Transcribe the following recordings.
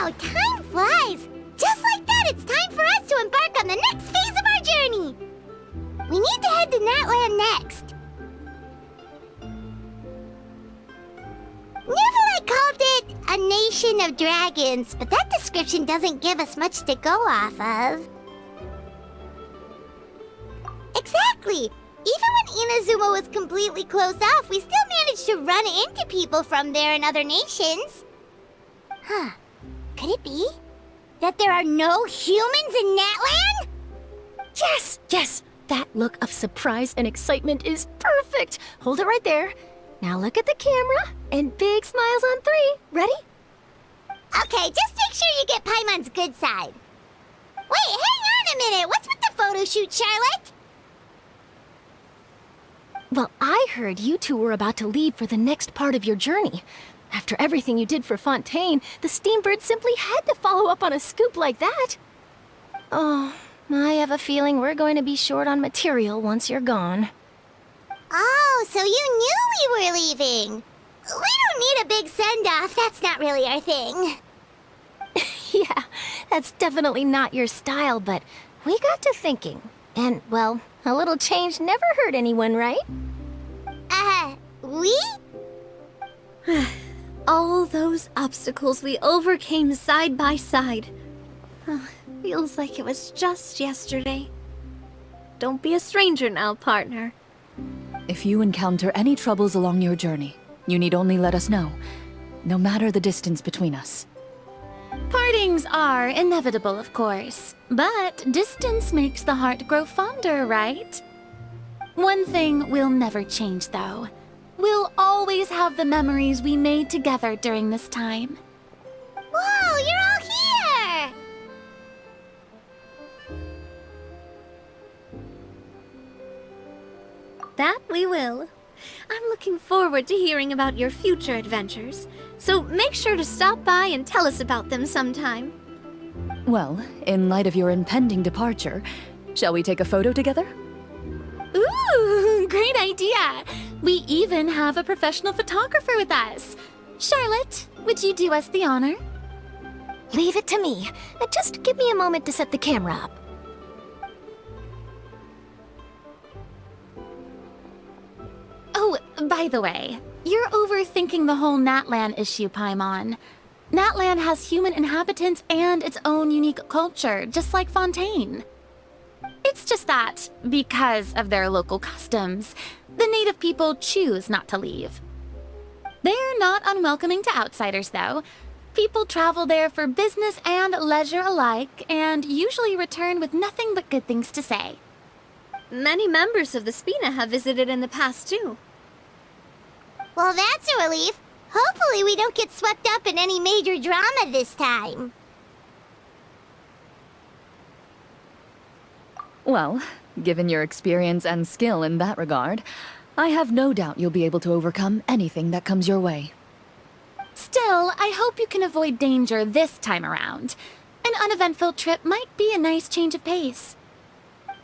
Wow, time flies! Just like that, it's time for us to embark on the next phase of our journey! We need to head to Natland next. Neverlight called it a nation of dragons, but that description doesn't give us much to go off of. Exactly! Even when Inazuma was completely closed off, we still managed to run into people from there in other nations. Huh. Could it be that there are no humans in Natland? Yes, yes! That look of surprise and excitement is perfect! Hold it right there. Now look at the camera, and big smiles on 3. Ready? Okay, just make sure you get Paimon's good side. Wait, hang on a minute! What's with the photo shoot, Charlotte? Well, I heard you two were about to leave for the next part of your journey. After everything you did for Fontaine, the Steambird simply had to follow up on a scoop like that. Oh, I have a feeling we're going to be short on material once you're gone. Oh, so you knew we were leaving. We don't need a big send-off. That's not really our thing. Yeah, that's definitely not your style, but we got to thinking. And, well, a little change never hurt anyone, right? We? All those obstacles we overcame side by side. Feels like it was just yesterday. Don't be a stranger now, partner. If you encounter any troubles along your journey, you need only let us know, no matter the distance between us. Partings are inevitable, of course, but distance makes the heart grow fonder, right? One thing will never change, though. We'll always have the memories we made together during this time. Whoa, you're all here! That we will. I'm looking forward to hearing about your future adventures, so make sure to stop by and tell us about them sometime. Well, in light of your impending departure, shall we take a photo together? Ooh, great idea! We even have a professional photographer with us. Charlotte, would you do us the honor? Leave it to me. Just give me a moment to set the camera up. Oh, by the way, you're overthinking the whole Natland issue, Paimon. Natland has human inhabitants and its own unique culture, just like Fontaine. It's just that, because of their local customs, the native people choose not to leave. They're not unwelcoming to outsiders, though. People travel there for business and leisure alike, and usually return with nothing but good things to say. Many members of the Spina have visited in the past, too. Well, that's a relief. Hopefully we don't get swept up in any major drama this time. Well, given your experience and skill in that regard, I have no doubt you'll be able to overcome anything that comes your way. Still, I hope you can avoid danger this time around. An uneventful trip might be a nice change of pace.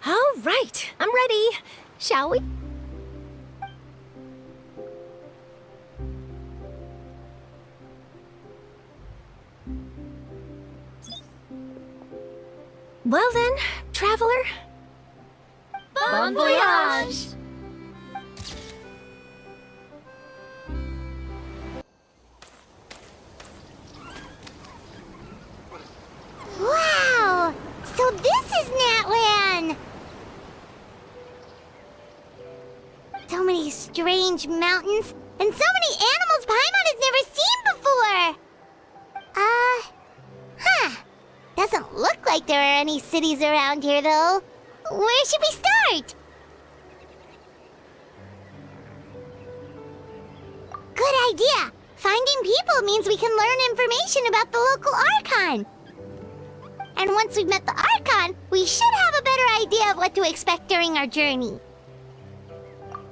All right, I'm ready. Shall we? Well then, traveler. Bon voyage! Wow! So this is Natland! So many strange mountains, and so many animals Paimon has never seen before! Doesn't look like there are any cities around here, though. Where should we start? Good idea! Finding people means we can learn information about the local Archon. And once we've met the Archon, we should have a better idea of what to expect during our journey.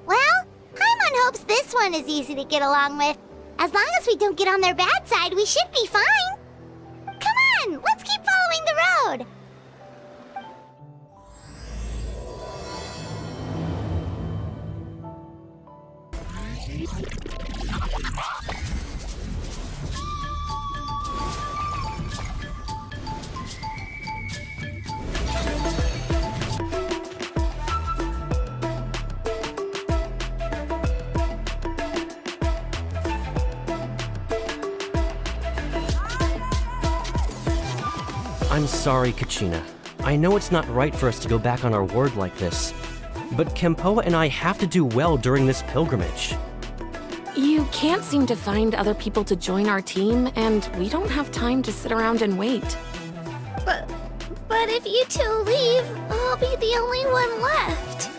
Well, Paimon hopes this one is easy to get along with. As long as we don't get on their bad side, we should be fine. Come on, let's keep following the road. I'm sorry, Kachina. I know it's not right for us to go back on our word like this, but Kempoa and I have to do well during this pilgrimage. You can't seem to find other people to join our team, and we don't have time to sit around and wait. But if you two leave, I'll be the only one left.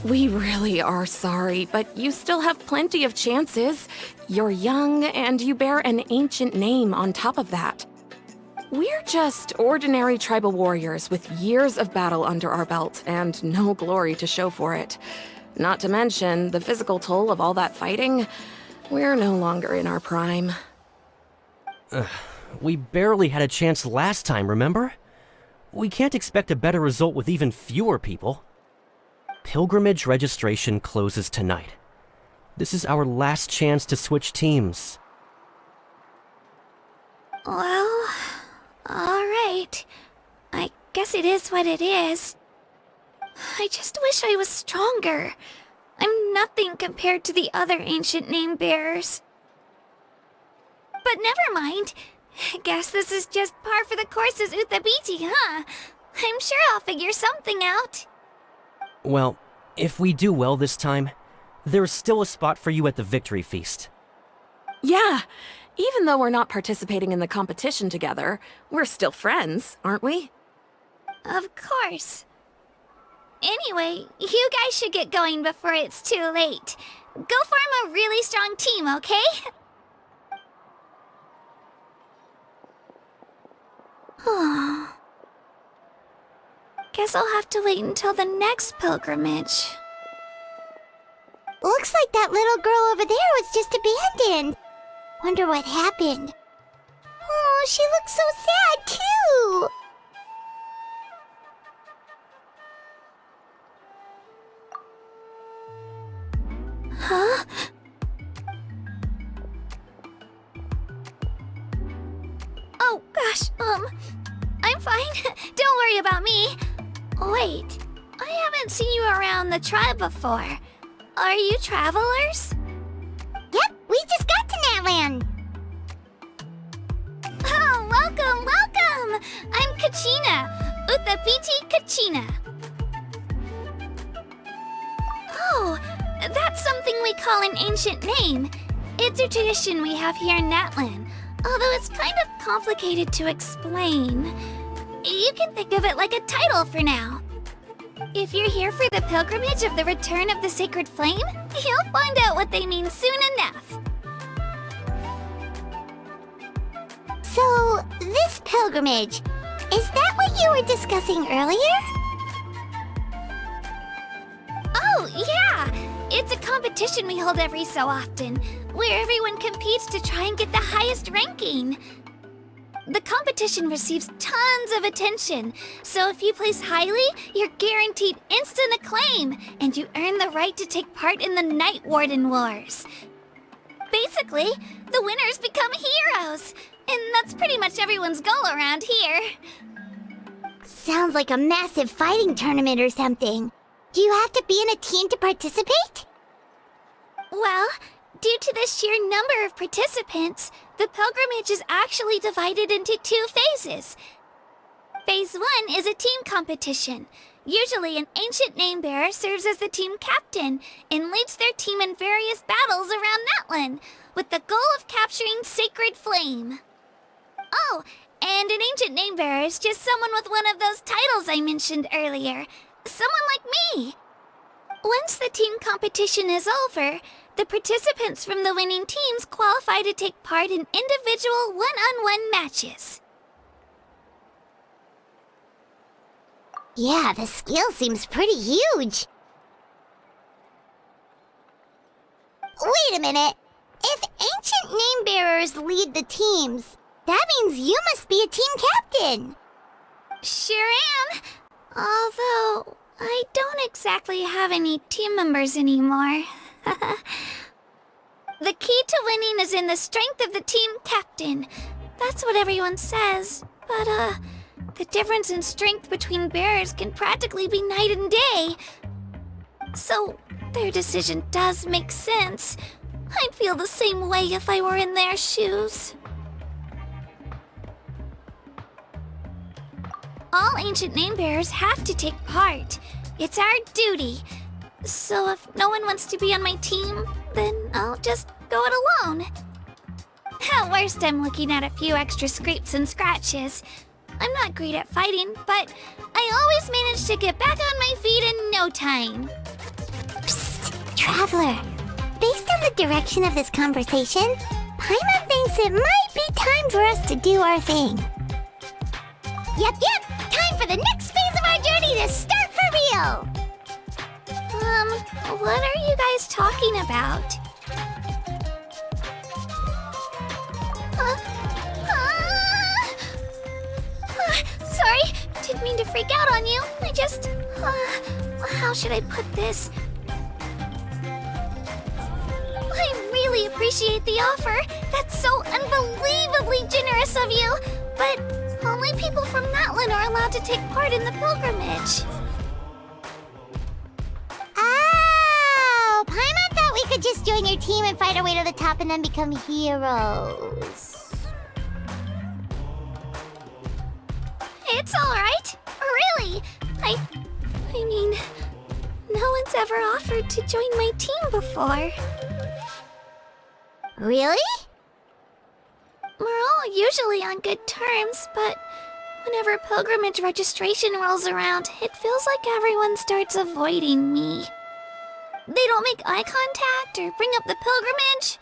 We really are sorry, but you still have plenty of chances. You're young, and you bear an ancient name on top of that. We're just ordinary tribal warriors with years of battle under our belt and no glory to show for it. Not to mention the physical toll of all that fighting. We're no longer in our prime. We barely had a chance last time, remember? We can't expect a better result with even fewer people. Pilgrimage registration closes tonight. This is our last chance to switch teams. Well, alright. I guess it is what it is. I just wish I was stronger. I'm nothing compared to the other ancient name bearers. But never mind. Guess this is just par for the course as Uthabiti, huh? I'm sure I'll figure something out. Well, if we do well this time, there's still a spot for you at the victory feast. Yeah, even though we're not participating in the competition together, we're still friends, aren't we? Of course. Anyway, you guys should get going before it's too late. Go form a really strong team, okay? Guess I'll have to wait until the next pilgrimage. Looks like that little girl over there was just abandoned. Wonder what happened. Oh, she looks so sad, too. Huh? Oh, gosh, I'm fine. Don't worry about me. Wait, I haven't seen you around the tribe before. Are you travelers? Yep, we just got to Natland. Oh, welcome, welcome! I'm Kachina, Uthabiti Kachina. Oh, that's something we call an ancient name. It's a tradition we have here in Natland, although it's kind of complicated to explain. You can think of it like a title for now. If you're here for the pilgrimage of the return of the sacred flame, you'll find out what they mean soon enough. So, this pilgrimage, is that what you were discussing earlier? Oh, yeah! It's a competition we hold every so often, where everyone competes to try and get the highest ranking. The competition receives tons of attention, so if you place highly, you're guaranteed instant acclaim, and you earn the right to take part in the Night Warden Wars. Basically, the winners become heroes, and that's pretty much everyone's goal around here. Sounds like a massive fighting tournament or something. Do you have to be in a team to participate? Well, due to the sheer number of participants, the pilgrimage is actually divided into 2 phases. Phase 1 is a team competition. Usually, an ancient name bearer serves as the team captain and leads their team in various battles around Natland, with the goal of capturing Sacred Flame. Oh, and an ancient name bearer is just someone with one of those titles I mentioned earlier. Someone like me. Once the team competition is over, the participants from the winning teams qualify to take part in individual one-on-one matches. Yeah, the scale seems pretty huge. Wait a minute. If ancient name bearers lead the teams, that means you must be a team captain. Sure am. Although, I don't exactly have any team members anymore. The key to winning is in the strength of the team captain. That's what everyone says. But, the difference in strength between bearers can practically be night and day. So, their decision does make sense. I'd feel the same way if I were in their shoes. All ancient name bearers have to take part. It's our duty. So if no one wants to be on my team, then I'll just go it alone. At worst, I'm looking at a few extra scrapes and scratches. I'm not great at fighting, but I always manage to get back on my feet in no time. Psst, Traveler. Based on the direction of this conversation, Paimon thinks it might be time for us to do our thing. Yep, time for the next phase of our journey to start for real! What are you guys talking about? Sorry, didn't mean to freak out on you. I just... how should I put this? I really appreciate the offer. That's so unbelievably generous of you. But only people from Natlan are allowed to take part in the pilgrimage. Oh, Paimon thought we could just join your team and fight our way to the top and then become heroes. It's all right. Really. I mean, no one's ever offered to join my team before. Really? We're all usually on good terms, but whenever pilgrimage registration rolls around, it feels like everyone starts avoiding me. They don't make eye contact or bring up the pilgrimage.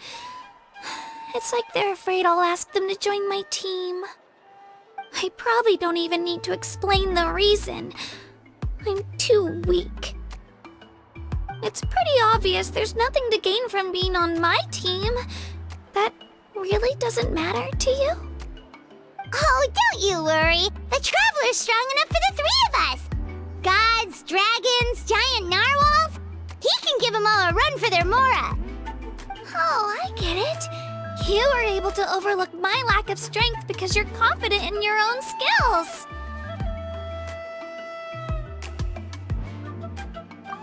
It's like they're afraid I'll ask them to join my team. I probably don't even need to explain the reason. I'm too weak. It's pretty obvious there's nothing to gain from being on my team. That really doesn't matter to you? Oh, don't you worry. The Traveler's strong enough for the three of us. Gods, dragons, giant narwhals. He can give them all a run for their Mora. Oh, I get it. You were able to overlook my lack of strength because you're confident in your own skills.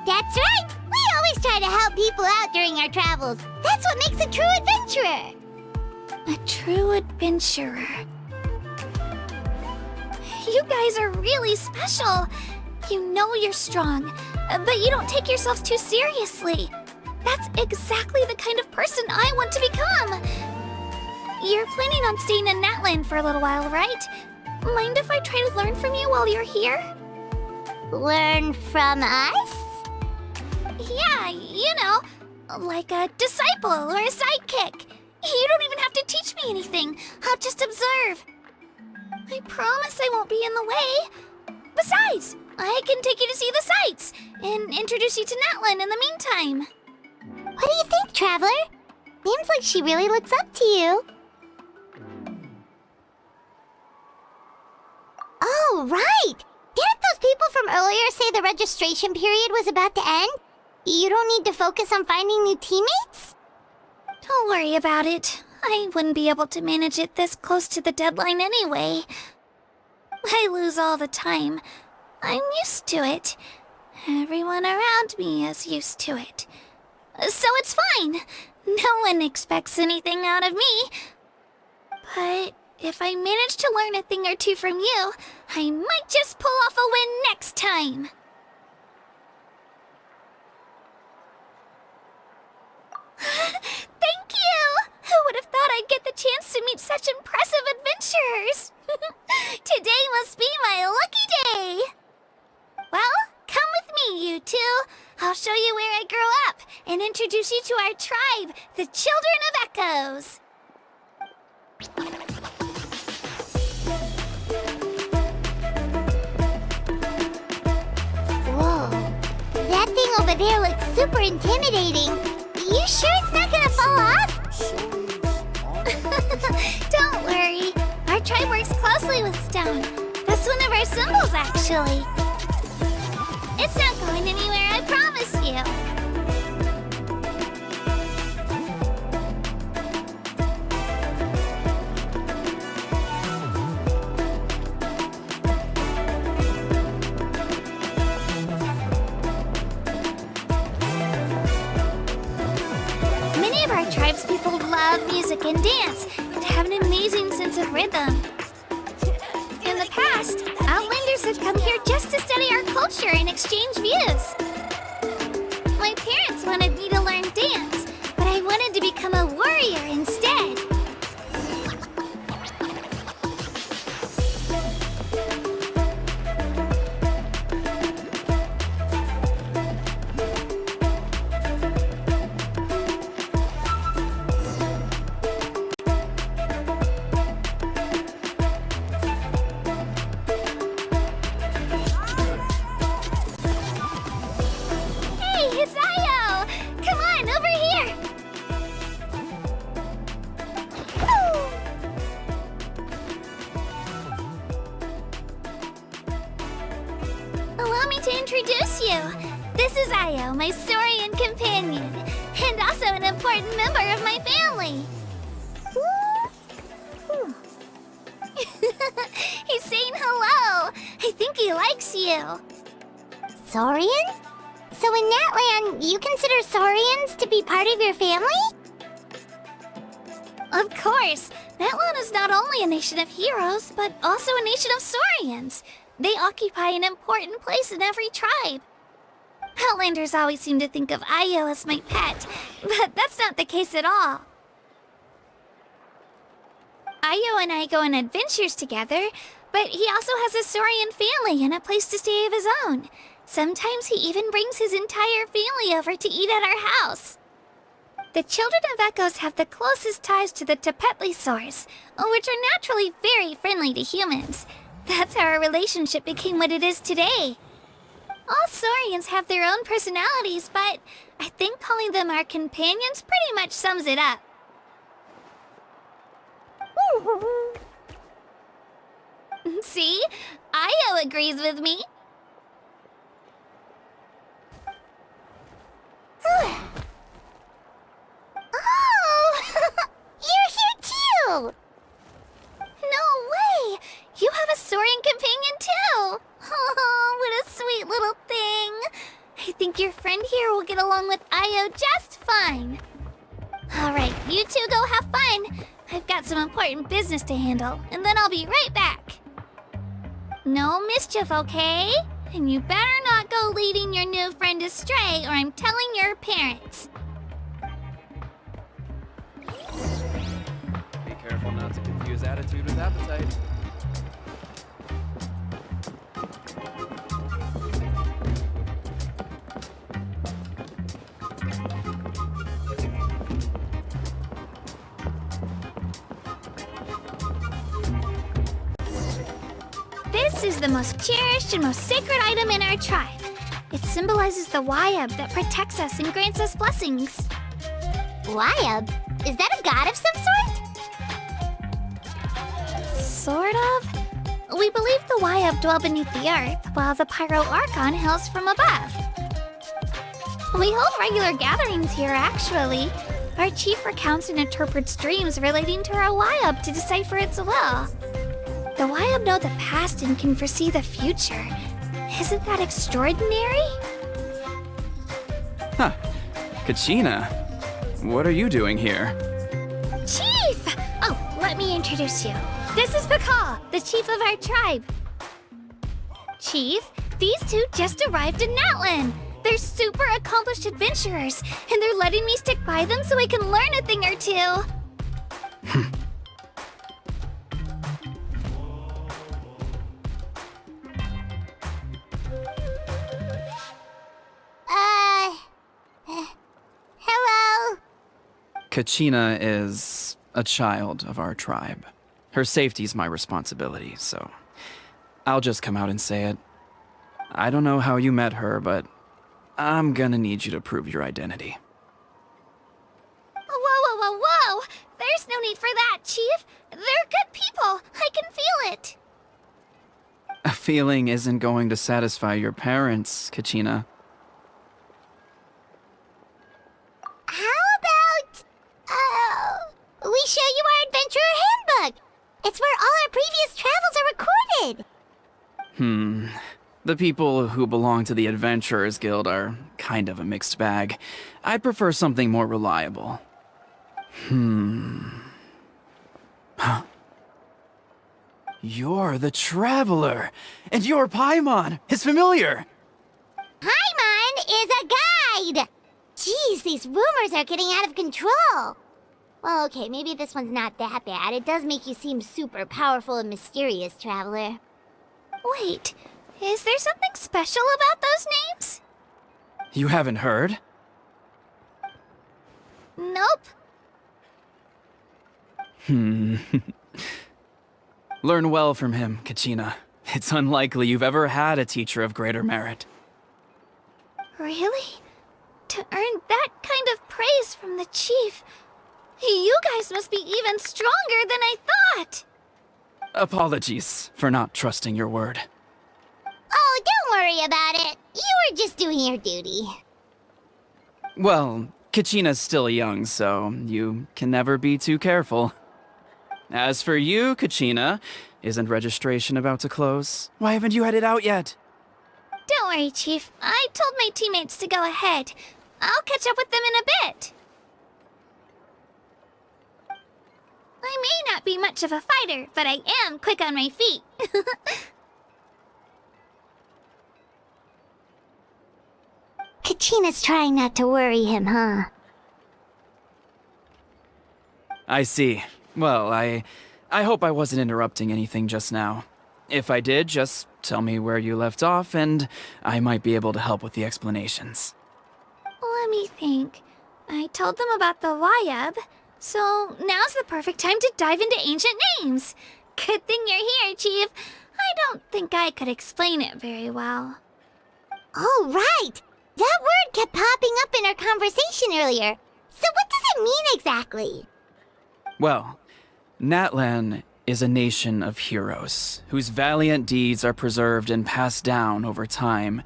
That's right. We always try to help people out during our travels. That's what makes a true adventurer. A true adventurer. You guys are really special. You know you're strong, but you don't take yourselves too seriously. That's exactly the kind of person I want to become. You're planning on staying in Natlan for a little while, right? Mind if I try to learn from you while you're here? Learn from us? Yeah, you know, like a disciple or a sidekick. You don't even have to teach me anything. I'll just observe. I promise I won't be in the way. Besides, I can take you to see the sights and introduce you to Natlan in the meantime. What do you think, Traveler? Seems like she really looks up to you. Oh, right! Didn't those people from earlier say the registration period was about to end? You don't need to focus on finding new teammates? Don't worry about it. I wouldn't be able to manage it this close to the deadline anyway. I lose all the time. I'm used to it. Everyone around me is used to it. So it's fine. No one expects anything out of me. But if I manage to learn a thing or two from you, I might just pull off a win next time. Thank you! Who would have thought I'd get the chance to meet such impressive adventurers? Today must be my lucky day! Well, come with me, you two. I'll show you where I grew up and introduce you to our tribe, the Children of Echoes. Whoa. That thing over there looks super intimidating. You sure it's not gonna fall off? Don't worry. Our tribe works closely with stone. That's one of our symbols, actually. It's not going anywhere, I promise you. Many of our tribespeople love music and dance and have an amazing sense of rhythm. In the past, Outlanders us had come here just to study our culture and exchange views. My parents wanted me to learn dance, but I wanted to become a warrior instead. This is Ayo, my Saurian companion, and also an important member of my family. He's saying hello. I think he likes you. Saurian? So in Natlan, you consider Saurians to be part of your family? Of course. Natlan is not only a nation of heroes, but also a nation of Saurians. They occupy an important place in every tribe. Outlanders always seem to think of Ayo as my pet, but that's not the case at all. Ayo and I go on adventures together, but he also has a Saurian family and a place to stay of his own. Sometimes he even brings his entire family over to eat at our house. The children of Echoes have the closest ties to the Tepetlisaurs, which are naturally very friendly to humans. That's how our relationship became what it is today. All Saurians have their own personalities, but I think calling them our companions pretty much sums it up. See? Ayo agrees with me. Oh! You're here too! No way! You have a Saurian companion too! Oh, what a sweet little thing! I think your friend here will get along with Ayo just fine. Alright, you two go have fun. I've got some important business to handle, and then I'll be right back. No mischief, okay? And you better not go leading your new friend astray, or I'm telling your parents. Be careful not to confuse attitude with appetite. This is the most cherished and most sacred item in our tribe. It symbolizes the Wayab that protects us and grants us blessings. Wayab? Is that a god of some sort? Sort of. We believe the Wayab dwell beneath the earth, while the Pyro Archon hails from above. We hold regular gatherings here, actually. Our chief recounts and interprets dreams relating to our Wayab to decipher its will. The Wayab know the past and can foresee the future. Isn't that extraordinary? Huh. Kachina, what are you doing here? Chief! Oh, let me introduce you. This is Pakal, the chief of our tribe. Chief, these two just arrived in Natlan. They're super accomplished adventurers, and they're letting me stick by them so I can learn a thing or two. Hello? Kachina is a child of our tribe. Her safety's my responsibility, so I'll just come out and say it. I don't know how you met her, but I'm gonna need you to prove your identity. Whoa! There's no need for that, Chief. They're good people. I can feel it. A feeling isn't going to satisfy your parents, Kachina. How about, we show you our adventurer handbook? It's where all our previous travels are recorded. The people who belong to the Adventurers Guild are kind of a mixed bag. I'd prefer something more reliable. You're the Traveler, and you're Paimon, his familiar. Paimon is a guide! Jeez, these rumors are getting out of control. Well, okay, maybe this one's not that bad. It does make you seem super powerful and mysterious, Traveler. Wait, is there something special about those names? You haven't heard? Nope. Learn well from him, Kachina. It's unlikely you've ever had a teacher of greater merit. Really? To earn that kind of praise from the chief, you guys must be even stronger than I thought! Apologies for not trusting your word. Oh, don't worry about it. You were just doing your duty. Well, Kachina's still young, so you can never be too careful. As for you, Kachina, isn't registration about to close? Why haven't you headed out yet? Don't worry, Chief. I told my teammates to go ahead. I'll catch up with them in a bit. I may not be much of a fighter, but I am quick on my feet. Kachina's trying not to worry him, huh? I see. Well, I hope I wasn't interrupting anything just now. If I did, just tell me where you left off, and I might be able to help with the explanations. Let me think. I told them about the Wayab, so now's the perfect time to dive into ancient names. Good thing you're here, Chief. I don't think I could explain it very well. Oh, right! That word kept popping up in our conversation earlier. So what does it mean exactly? Well, Natlan is a nation of heroes whose valiant deeds are preserved and passed down over time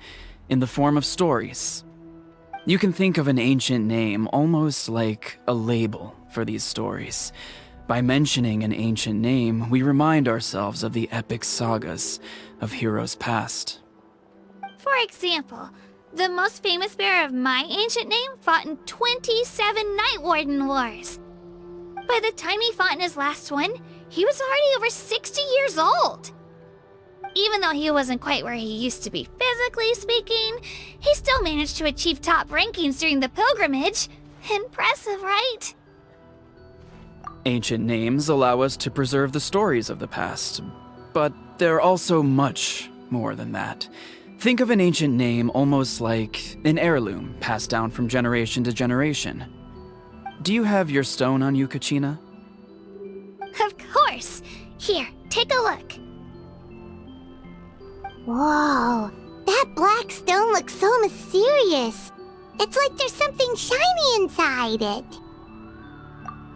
in the form of stories. You can think of an ancient name almost like a label for these stories. By mentioning an ancient name, we remind ourselves of the epic sagas of heroes past. For example, the most famous bearer of my ancient name fought in 27 Night Warden Wars. By the time he fought in his last one, he was already over 60 years old. Even though he wasn't quite where he used to be physically speaking, he still managed to achieve top rankings during the pilgrimage. Impressive, right? Ancient names allow us to preserve the stories of the past, but they're also much more than that. Think of an ancient name almost like an heirloom passed down from generation to generation. Do you have your stone on you, Kachina? Of course. Here, take a look. Whoa, that black stone looks so mysterious. It's like there's something shiny inside it.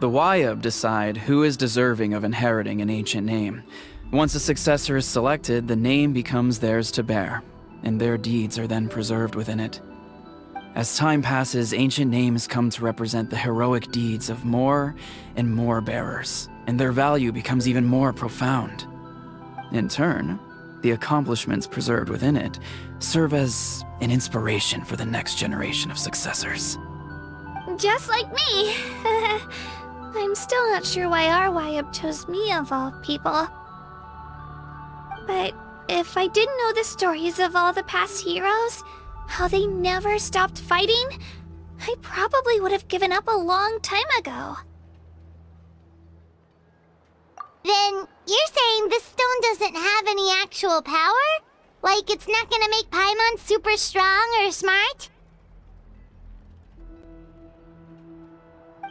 The Wayab decide who is deserving of inheriting an ancient name. Once a successor is selected, the name becomes theirs to bear, and their deeds are then preserved within it. As time passes, ancient names come to represent the heroic deeds of more and more bearers, and their value becomes even more profound. In turn, the accomplishments preserved within it serve as an inspiration for the next generation of successors. Just like me. I'm still not sure why our Wayab chose me of all people. But if I didn't know the stories of all the past heroes, how they never stopped fighting, I probably would have given up a long time ago. Then you're saying this stone doesn't have any actual power? Like it's not gonna make Paimon super strong or smart?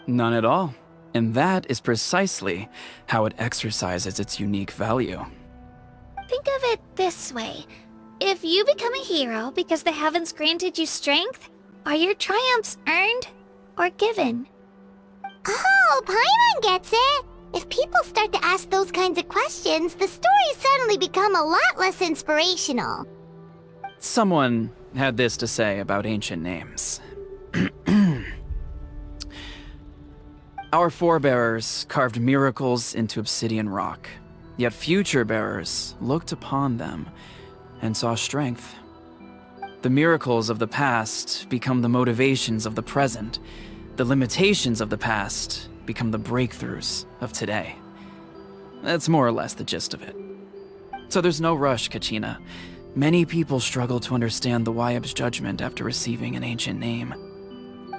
None at all. And that is precisely how it exercises its unique value. Think of it this way. If you become a hero because the heavens granted you strength, are your triumphs earned or given? Oh, Paimon gets it! If people start to ask those kinds of questions, the stories suddenly become a lot less inspirational. Someone had this to say about ancient names. Our forebears carved miracles into obsidian rock, yet future bearers looked upon them and saw strength. The miracles of the past become the motivations of the present. The limitations of the past become the breakthroughs of today. That's more or less the gist of it. So there's no rush, Kachina. Many people struggle to understand the Wyeb's judgment after receiving an ancient name.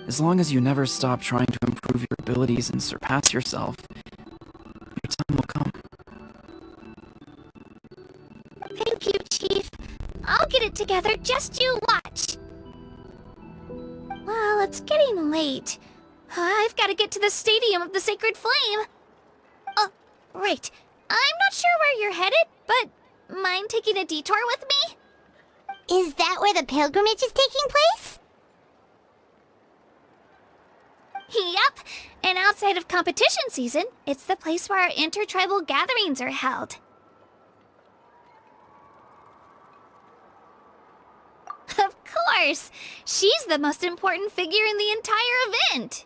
As long as you never stop trying to improve your abilities and surpass yourself, your time will come. Thank you, Chief. I'll get it together, just you watch. Well, it's getting late. I've got to get to the Stadium of the Sacred Flame. Oh, right. I'm not sure where you're headed, but mind taking a detour with me? Is that where the pilgrimage is taking place? Yep, and outside of competition season, it's the place where our intertribal gatherings are held. Of course! She's the most important figure in the entire event!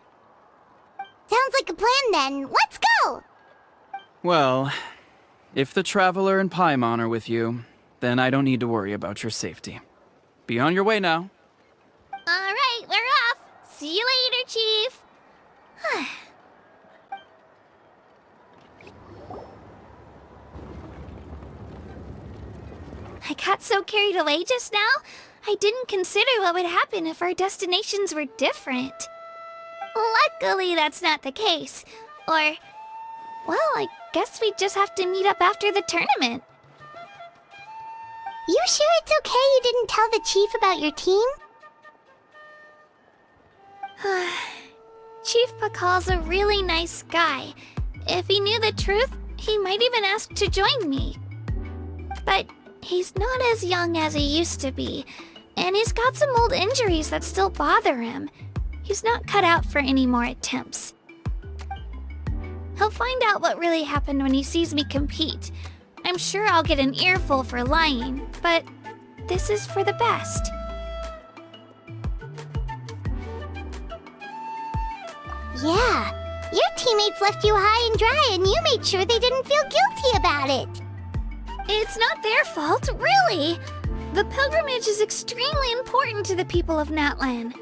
Sounds like a plan then. Let's go! Well, if the Traveler and Paimon are with you, then I don't need to worry about your safety. Be on your way now. Alright, we're off! See you later, Chief! I got so carried away just now, I didn't consider what would happen if our destinations were different. Luckily, that's not the case. Or, well, I guess we just have to meet up after the tournament. You sure it's okay you didn't tell the chief about your team? Chief Pakal's a really nice guy. If he knew the truth, he might even ask to join me. But he's not as young as he used to be, and he's got some old injuries that still bother him. He's not cut out for any more attempts. He'll find out what really happened when he sees me compete. I'm sure I'll get an earful for lying, but this is for the best. Yeah, your teammates left you high and dry and you made sure they didn't feel guilty about it. It's not their fault, really. The pilgrimage is extremely important to the people of Natlan.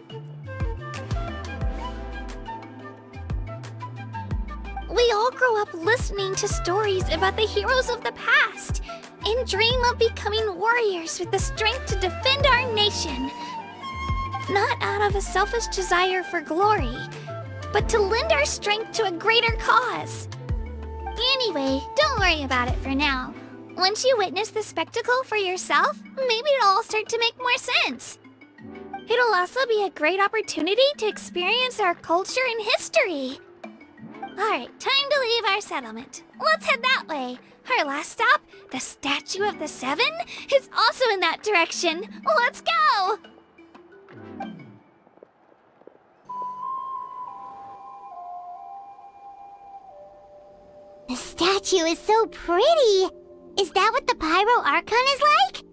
We all grow up listening to stories about the heroes of the past and dream of becoming warriors with the strength to defend our nation. Not out of a selfish desire for glory, but to lend our strength to a greater cause. Anyway, don't worry about it for now. Once you witness the spectacle for yourself, maybe it'll all start to make more sense. It'll also be a great opportunity to experience our culture and history. Alright, time to leave our settlement. Let's head that way. Our last stop, the Statue of the Seven, is also in that direction. Let's go! The statue is so pretty. Is that what the Pyro Archon is like?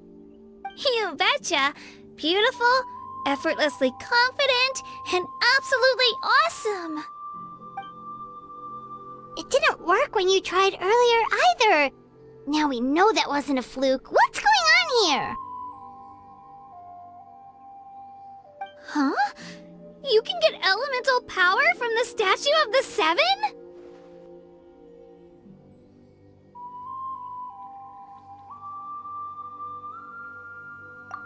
You betcha. Beautiful, effortlessly confident, and absolutely awesome. It didn't work when you tried earlier either. Now we know that wasn't a fluke. What's going on here? Huh? You can get elemental power from the Statue of the Seven?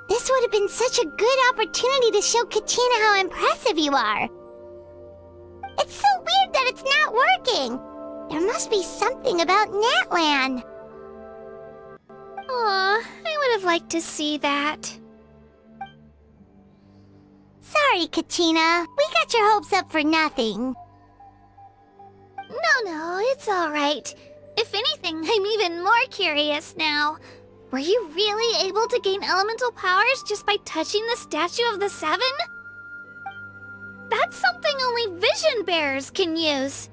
This would have been such a good opportunity to show Kachina how impressive you are. It's so weird that it's not working. There must be something about Natlan. Aw, I would have liked to see that. Sorry, Kachina. We got your hopes up for nothing. No, it's alright. If anything, I'm even more curious now. Were you really able to gain elemental powers just by touching the Statue of the Seven? That's something only vision bearers can use.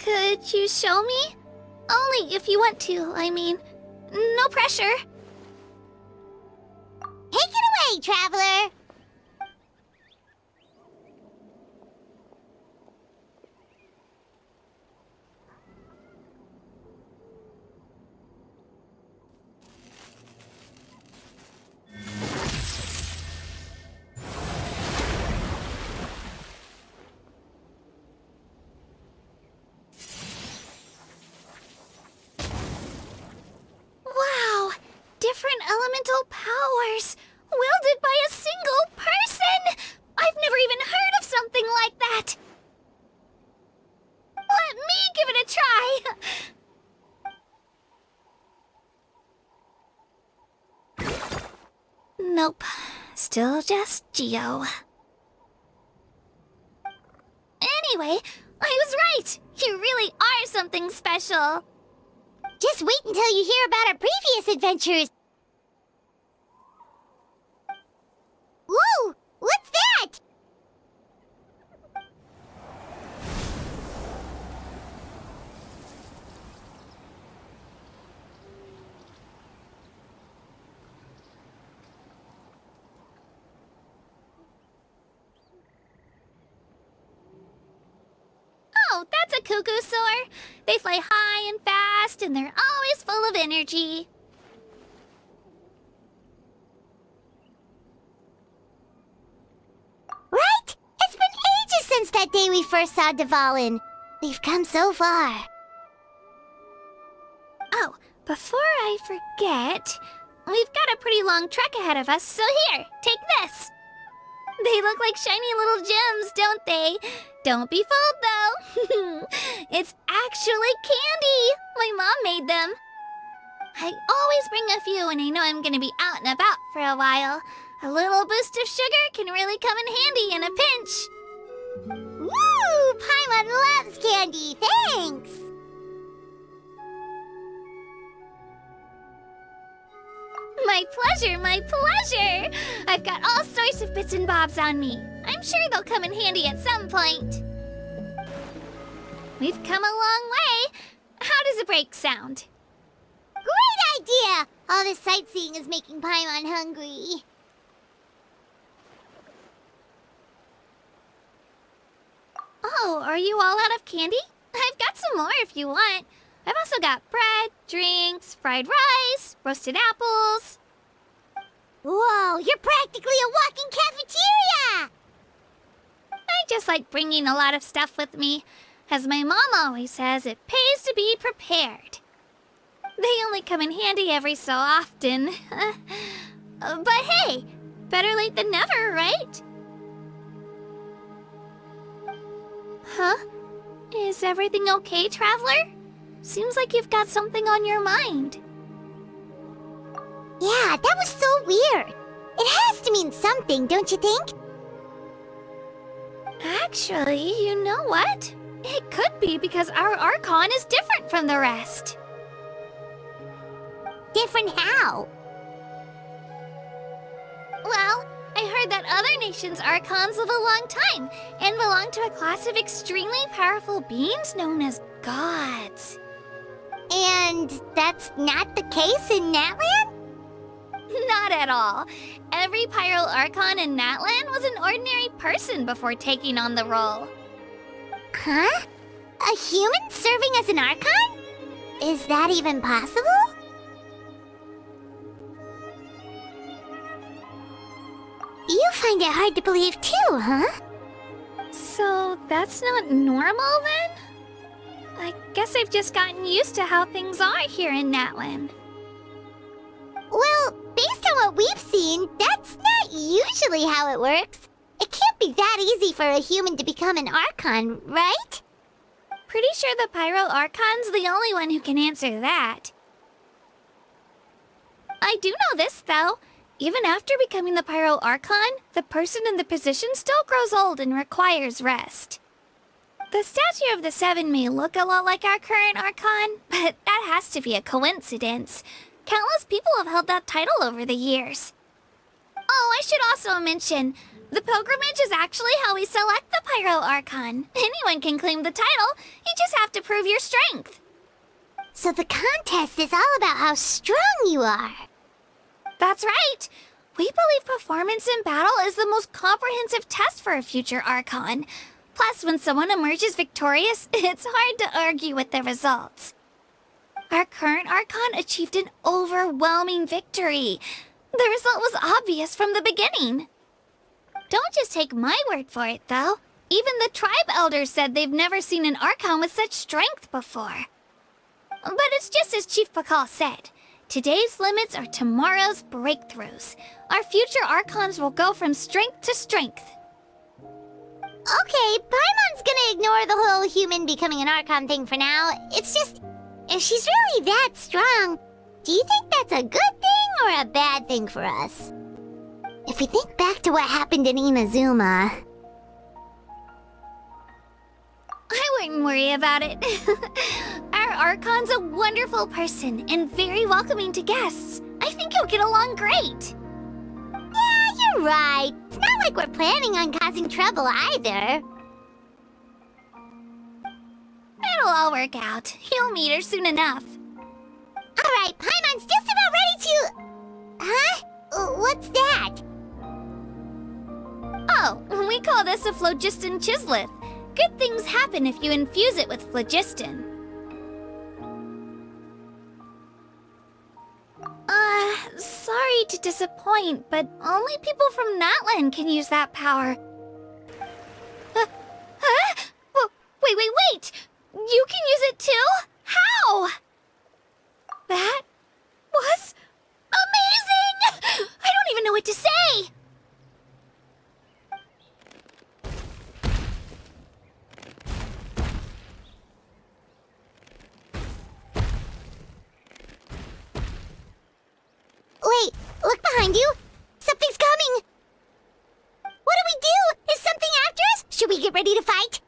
Could you show me? Only if you want to, I mean. No pressure. Take it away, Traveler! different elemental powers, wielded by a single person! I've never even heard of something like that! Let me give it a try! Nope. Still just Geo. Anyway, I was right! You really are something special! Just wait until you hear about our previous adventures. Whoa! What's that? Oh, that's a cuckoo soar. They fly high and fast, and they're always full of energy. Right? It's been ages since that day we first saw Dvalin. We've come so far. Oh, before I forget, we've got a pretty long trek ahead of us, so here, take this. They look like shiny little gems, don't they? Don't be fooled, though. It's actually candy. My mom made them. I always bring a few when I know I'm gonna be out and about for a while. A little boost of sugar can really come in handy in a pinch. Woo! Paimon loves candy. Thanks. My pleasure, my pleasure! I've got all sorts of bits and bobs on me. I'm sure they'll come in handy at some point. We've come a long way. How does a break sound? Great idea! All this sightseeing is making Paimon hungry. Oh, are you all out of candy? I've got some more if you want. I've also got bread, drinks, fried rice, roasted apples. Whoa, you're practically a walking cafeteria! I just like bringing a lot of stuff with me. As my mom always says, it pays to be prepared. They only come in handy every so often. But hey, better late than never, right? Huh? Is everything okay, Traveler? Seems like you've got something on your mind. Yeah, that was so weird. It has to mean something, don't you think? Actually, you know what? It could be because our Archon is different from the rest. Different how? Well, I heard that other nations' Archons live a long time and belong to a class of extremely powerful beings known as gods. And that's not the case in Natlan? Not at all. Every Pyro Archon in Natlan was an ordinary person before taking on the role. Huh? A human serving as an Archon? Is that even possible? You find it hard to believe too, huh? So that's not normal then? I guess I've just gotten used to how things are here in Natlan. Well, based on what we've seen, that's not usually how it works. It can't be that easy for a human to become an Archon, right? Pretty sure the Pyro Archon's the only one who can answer that. I do know this, though. Even after becoming the Pyro Archon, the person in the position still grows old and requires rest. The statue of the Seven may look a lot like our current Archon, but that has to be a coincidence. Countless people have held that title over the years. Oh, I should also mention, the pilgrimage is actually how we select the Pyro Archon. Anyone can claim the title, you just have to prove your strength. So the contest is all about how strong you are. That's right. We believe performance in battle is the most comprehensive test for a future Archon. Plus, when someone emerges victorious, it's hard to argue with the results. Our current Archon achieved an overwhelming victory. The result was obvious from the beginning. Don't just take my word for it, though. Even the tribe elders said they've never seen an Archon with such strength before. But it's just as Chief Pakal said. Today's limits are tomorrow's breakthroughs. Our future Archons will go from strength to strength. Okay, Paimon's gonna ignore the whole human becoming an Archon thing for now. It's just, if she's really that strong, do you think that's a good thing or a bad thing for us? If we think back to what happened in Inazuma... I wouldn't worry about it. Our Archon's a wonderful person and very welcoming to guests. I think he'll get along great. Yeah, you're right. It's not like we're planning on causing trouble either. It'll all work out. You'll meet her soon enough. Alright, Paimon's just about ready to... Huh? What's that? Oh, we call this a phlogiston chisleth. Good things happen if you infuse it with phlogiston. Sorry to disappoint, but only people from Natlan can use that power. Wait! You can use it too? How? That was amazing! I don't even know what to say! Wait, look behind you! Something's coming! What do we do? Is something after us? Should we get ready to fight?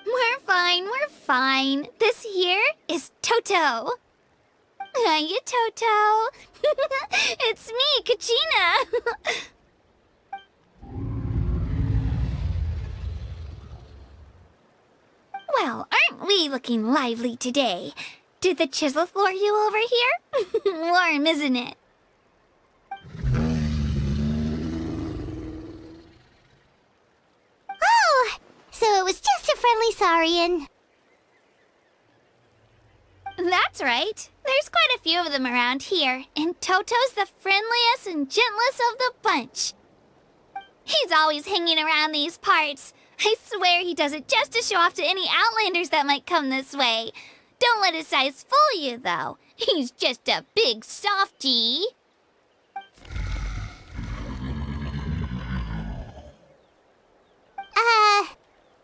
We're fine. This here is Toto. Hiya, Toto. It's me, Kachina. Well, aren't we looking lively today? Did the chisleth lure you over here? Warm, isn't it? Oh, so it was just a friendly saurian. That's right. There's quite a few of them around here, and Toto's the friendliest and gentlest of the bunch. He's always hanging around these parts. I swear he does it just to show off to any outlanders that might come this way. Don't let his size fool you, though. He's just a big softie.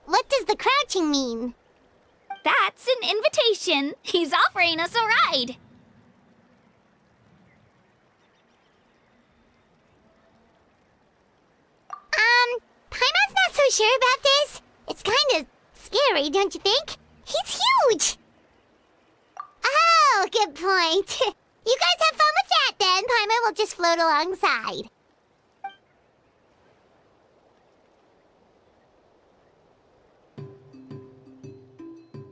What does the crouching mean? That's an invitation. He's offering us a ride. Paimon's not so sure about this. It's kind of scary, don't you think? He's huge. Oh, good point. You guys have fun with that then. Paimon will just float alongside.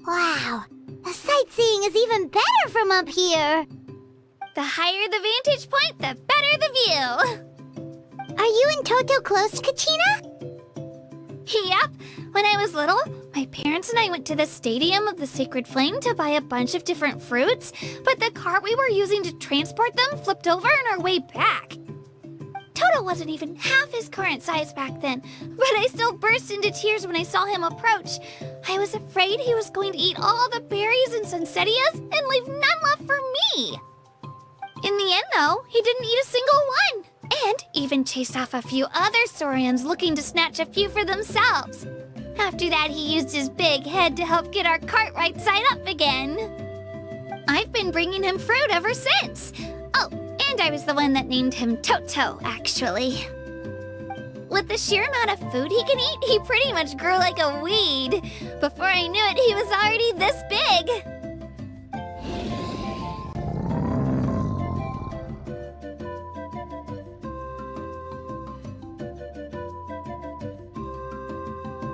Wow, the sightseeing is even better from up here. The higher the vantage point, the better the view. Are you and Toto close, Kachina? Yep. When I was little, my parents and I went to the Stadium of the Sacred Flame to buy a bunch of different fruits, but the cart we were using to transport them flipped over on our way back. Toto wasn't even half his current size back then, but I still burst into tears when I saw him approach. I was afraid he was going to eat all the berries and sunsettias and leave none left for me. In the end, though, he didn't eat a single one, and even chased off a few other saurians looking to snatch a few for themselves. After that, he used his big head to help get our cart right side up again. I've been bringing him fruit ever since. Oh, and I was the one that named him Toto, actually. With the sheer amount of food he can eat, he pretty much grew like a weed. Before I knew it, he was already this big.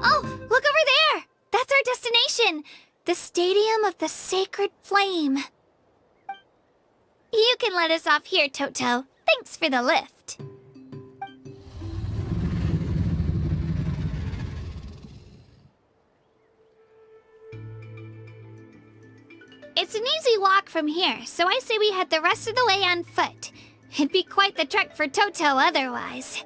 Oh, look over there! That's our destination! The Stadium of the Sacred Flame. You can let us off here, Toto. Thanks for the lift. It's an easy walk from here, so I say we head the rest of the way on foot. It'd be quite the trek for Toto otherwise.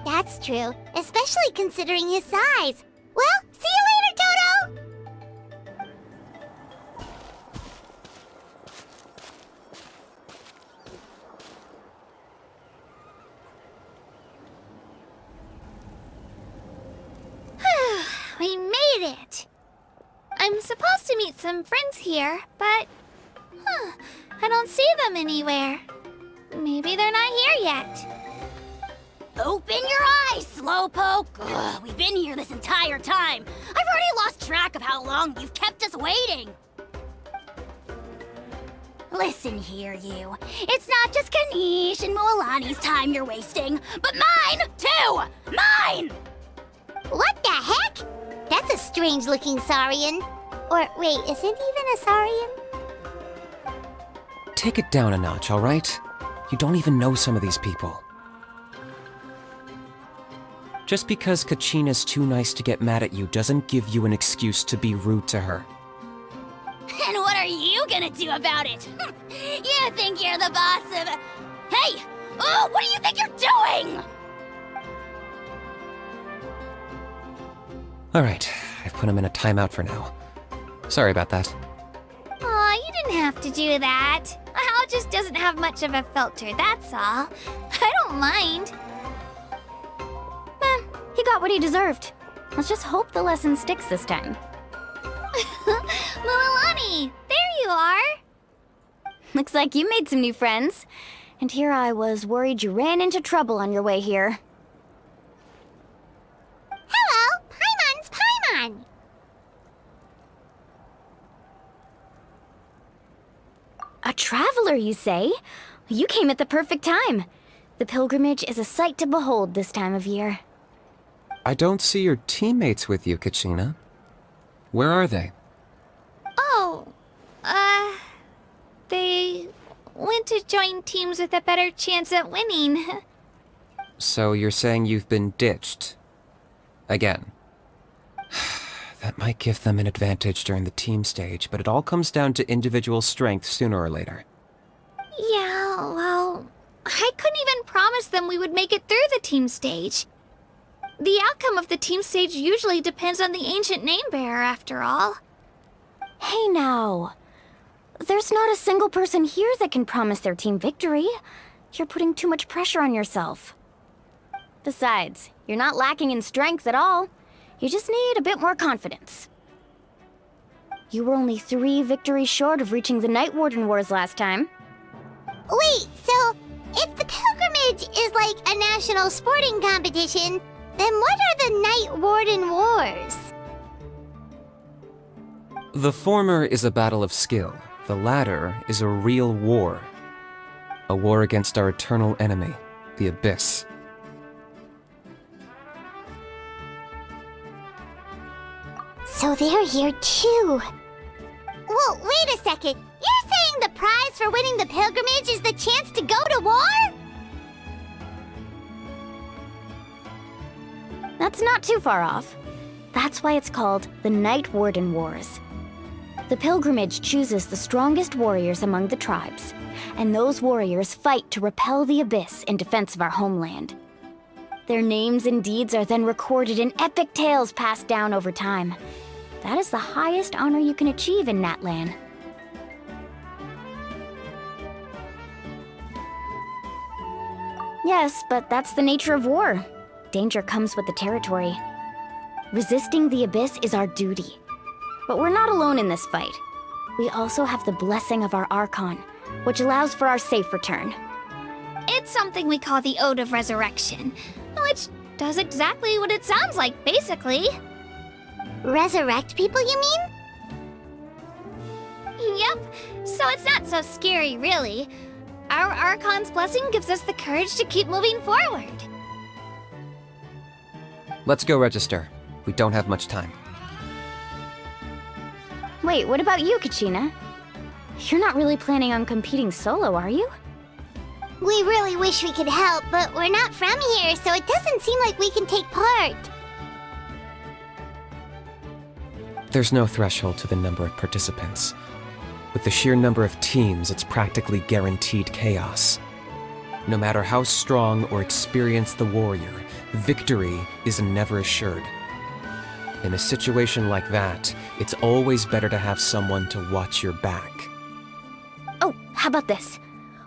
That's true, especially considering his size. Well, see you later, Toto! We made it! I'm supposed to meet some friends here, but... I don't see them anywhere. Maybe they're not here yet. Open your eyes, Slowpoke! Ugh, we've been here this entire time. I've already lost track of how long you've kept us waiting. Listen here, you. It's not just Kanish and Moalani's time you're wasting, but mine, too! Mine! What the heck? That's a strange-looking Saurian. Or, wait, is it even a Saurian? Take it down a notch, alright? You don't even know some of these people. Just because Kachina's too nice to get mad at you doesn't give you an excuse to be rude to her. And what are you gonna do about it? You think you're the boss of... Hey! Oh, what do you think you're doing? Alright, I've put him in a timeout for now. Sorry about that. Aw, you didn't have to do that. Hal just doesn't have much of a filter, that's all. I don't mind. He got what he deserved. Let's just hope the lesson sticks this time. Moalani, there you are. Looks like you made some new friends. And here I was worried you ran into trouble on your way here. Hello, Paimon's Paimon. A traveler, you say? You came at the perfect time. The pilgrimage is a sight to behold this time of year. I don't see your teammates with you, Kachina. Where are they? Oh, they went to join teams with a better chance at winning. So you're saying you've been ditched? Again. That might give them an advantage during the team stage, but it all comes down to individual strength sooner or later. Yeah, well, I couldn't even promise them we would make it through the team stage. The outcome of the team stage usually depends on the ancient name-bearer, after all. Hey now. There's not a single person here that can promise their team victory. You're putting too much pressure on yourself. Besides, you're not lacking in strength at all. You just need a bit more confidence. You were only 3 victories short of reaching the Night Warden Wars last time. Wait, so if the pilgrimage is like a national sporting competition, then what are the Night Warden Wars? The former is a battle of skill. The latter is a real war. A war against our eternal enemy, the Abyss. So they're here too. Well, wait a second. You're saying the prize for winning the pilgrimage is the chance to go to war? That's not too far off. That's why it's called the Night Warden Wars. The pilgrimage chooses the strongest warriors among the tribes, and those warriors fight to repel the Abyss in defense of our homeland. Their names and deeds are then recorded in epic tales passed down over time. That is the highest honor you can achieve in Natlan. Yes, but that's the nature of war. Danger comes with the territory. Resisting the Abyss is our duty. But we're not alone in this fight. We also have the blessing of our Archon, which allows for our safe return. It's something we call the Ode of Resurrection, which does exactly what it sounds like, basically. Resurrect people, you mean? Yep, so it's not so scary, really. Our Archon's blessing gives us the courage to keep moving forward. Let's go register. We don't have much time. Wait, what about you, Kachina? You're not really planning on competing solo, are you? We really wish we could help, but we're not from here, so it doesn't seem like we can take part. There's no threshold to the number of participants. With the sheer number of teams, it's practically guaranteed chaos. No matter how strong or experienced the warrior, victory is never assured. In a situation like that, it's always better to have someone to watch your back. Oh, how about this?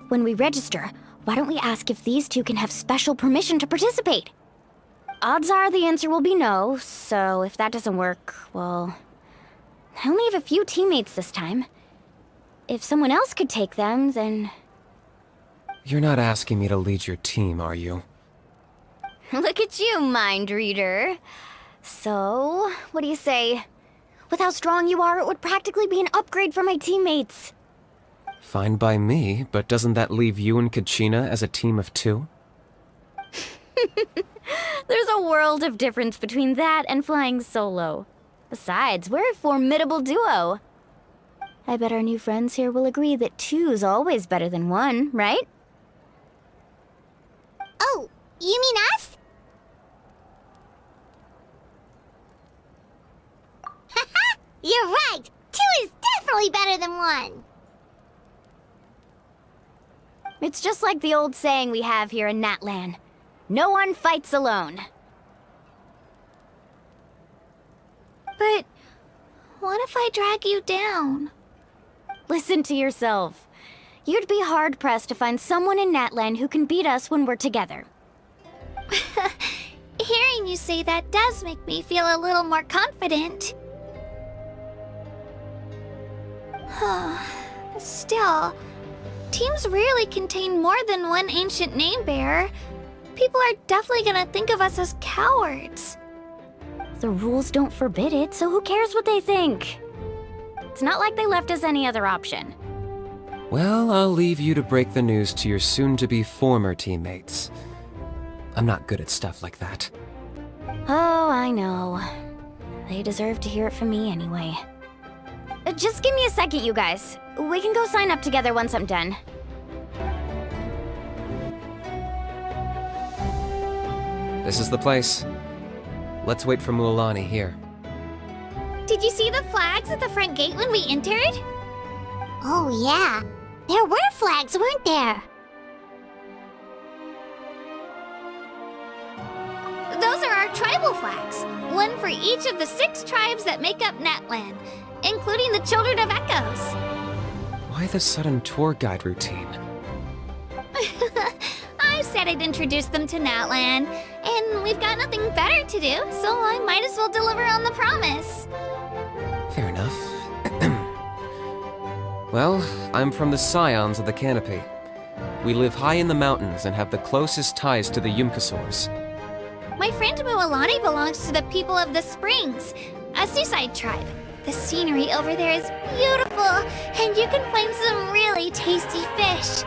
When we register, why don't we ask if these two can have special permission to participate? Odds are the answer will be no, so if that doesn't work, well... I only have a few teammates this time. If someone else could take them, then... You're not asking me to lead your team, are you? Look at you, mind reader. So, what do you say? With how strong you are, it would practically be an upgrade for my teammates. Fine by me, but doesn't that leave you and Kachina as a team of 2? There's a world of difference between that and flying solo. Besides, we're a formidable duo. I bet our new friends here will agree that 2's always better than 1, right? Oh, you mean us? Haha! You're right! 2 is definitely better than 1! It's just like the old saying we have here in Natlan. No one fights alone. But what if I drag you down? Listen to yourself. You'd be hard-pressed to find someone in Natlan who can beat us when we're together. Hearing you say that does make me feel a little more confident. Still, teams rarely contain more than one ancient name bearer. People are definitely gonna think of us as cowards. The rules don't forbid it, so who cares what they think? It's not like they left us any other option. Well, I'll leave you to break the news to your soon-to-be former teammates. I'm not good at stuff like that. Oh, I know. They deserve to hear it from me anyway. Just give me a second, you guys. We can go sign up together once I'm done. This is the place. Let's wait for Mualani here. Did you see the flags at the front gate when we entered? Oh, yeah. There were flags, weren't there? Those are our tribal flags. One for each of the 6 tribes that make up Natlan, including the Children of Echoes. Why the sudden tour guide routine? I said I'd introduce them to Natlan, and we've got nothing better to do, so I might as well deliver on the promise. Fair enough. Well, I'm from the Scions of the Canopy. We live high in the mountains and have the closest ties to the Yumkasaurs. My friend Mualani belongs to the people of the Springs, a seaside tribe. The scenery over there is beautiful, and you can find some really tasty fish.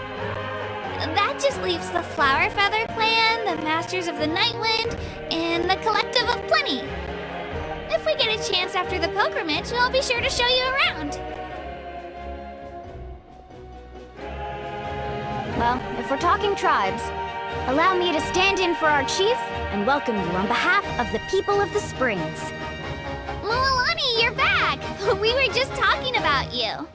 That just leaves the Flower Feather Clan, the Masters of the Nightwind, and the Collective of Plenty. If we get a chance after the pilgrimage, I'll be sure to show you around. Well, if we're talking tribes, allow me to stand in for our chief and welcome you on behalf of the people of the Springs. Mualani, you're back! We were just talking about you.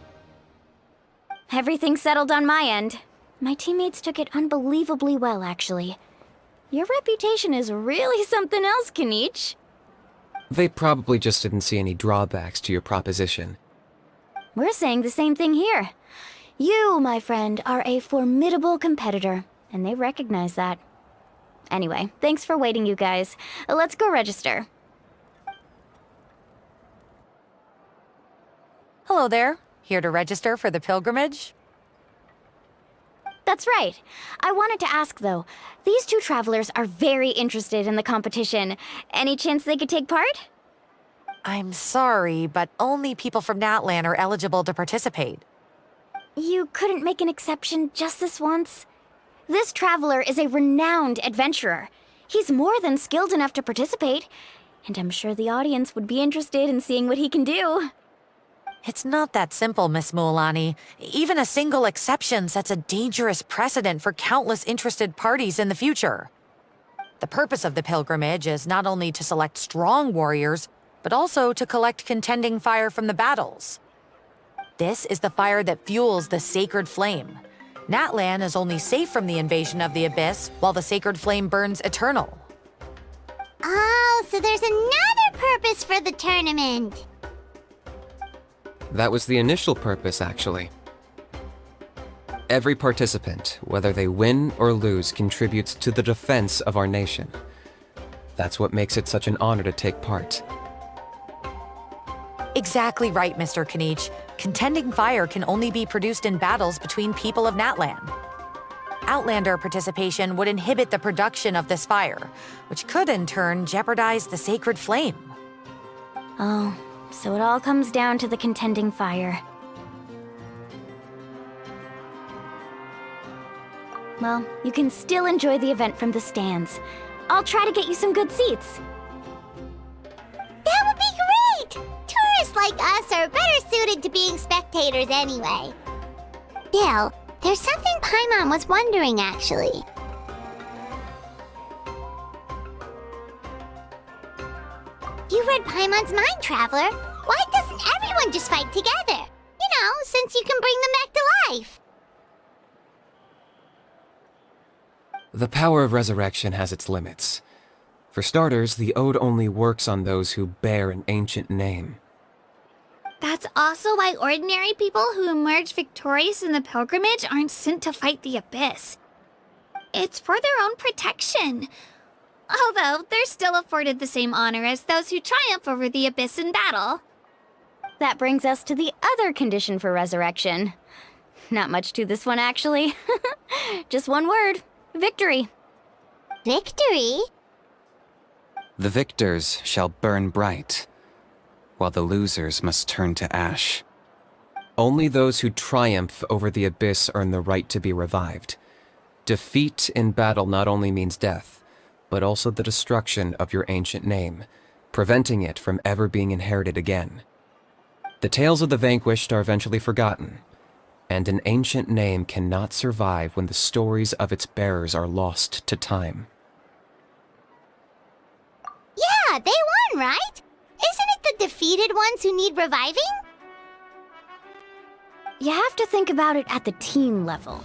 Everything's settled on my end. My teammates took it unbelievably well, actually. Your reputation is really something else, Kanich. They probably just didn't see any drawbacks to your proposition. We're saying the same thing here. You, my friend, are a formidable competitor, and they recognize that. Anyway, thanks for waiting, you guys. Let's go register. Hello there. Here to register for the pilgrimage? That's right. I wanted to ask, though. These 2 travelers are very interested in the competition. Any chance they could take part? I'm sorry, but only people from Natlan are eligible to participate. You couldn't make an exception just this once? This traveler is a renowned adventurer. He's more than skilled enough to participate, and I'm sure the audience would be interested in seeing what he can do. It's not that simple, Miss Mualani. Even a single exception sets a dangerous precedent for countless interested parties in the future. The purpose of the pilgrimage is not only to select strong warriors, but also to collect contending fire from the battles. This is the fire that fuels the sacred flame. Natlan is only safe from the invasion of the Abyss, while the sacred flame burns eternal. Oh, so there's another purpose for the tournament. That was the initial purpose, actually. Every participant, whether they win or lose, contributes to the defense of our nation. That's what makes it such an honor to take part. Exactly right, Mr. Kanich. Contending fire can only be produced in battles between people of Natlan. Outlander participation would inhibit the production of this fire, which could in turn jeopardize the sacred flame. Oh, so it all comes down to the contending fire. Well, you can still enjoy the event from the stands. I'll try to get you some good seats. That would be great! Tourists like us are better suited to being spectators anyway. Still, there's something Paimon was wondering, actually. You read Paimon's mind, Traveler. Why doesn't everyone just fight together? You know, since you can bring them back to life. The power of resurrection has its limits. For starters, the Ode only works on those who bear an ancient name. That's also why ordinary people who emerge victorious in the pilgrimage aren't sent to fight the Abyss. It's for their own protection. Although, they're still afforded the same honor as those who triumph over the Abyss in battle. That brings us to the other condition for resurrection. Not much to this one, actually. Just one word. Victory. Victory? The victors shall burn bright, while the losers must turn to ash. Only those who triumph over the Abyss earn the right to be revived. Defeat in battle not only means death, but also the destruction of your ancient name, preventing it from ever being inherited again. The tales of the vanquished are eventually forgotten, and an ancient name cannot survive when the stories of its bearers are lost to time. Yeah, they won, right? Isn't it the defeated ones who need reviving? You have to think about it at the team level.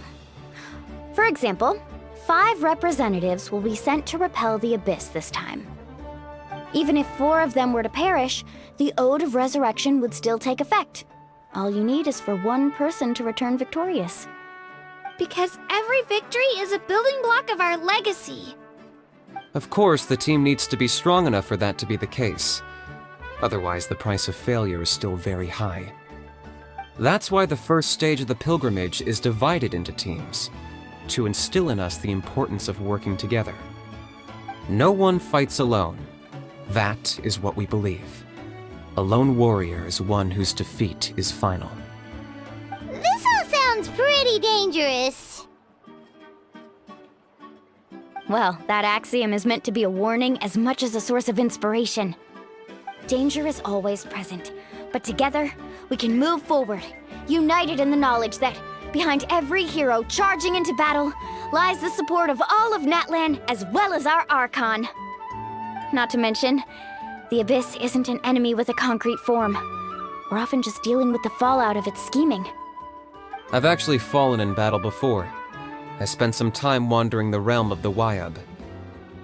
For example, 5 representatives will be sent to repel the Abyss this time. Even if 4 of them were to perish, the Ode of Resurrection would still take effect. All you need is for 1 person to return victorious. Because every victory is a building block of our legacy. Of course, the team needs to be strong enough for that to be the case. Otherwise, the price of failure is still very high. That's why the first stage of the pilgrimage is divided into teams, to instill in us the importance of working together. No one fights alone. That is what we believe. A lone warrior is one whose defeat is final. This all sounds pretty dangerous. Well, that axiom is meant to be a warning as much as a source of inspiration. Danger is always present, but together, we can move forward, united in the knowledge that behind every hero charging into battle lies the support of all of Natlan as well as our Archon. Not to mention, the Abyss isn't an enemy with a concrete form. We're often just dealing with the fallout of its scheming. I've actually fallen in battle before. I spent some time wandering the realm of the Wyab.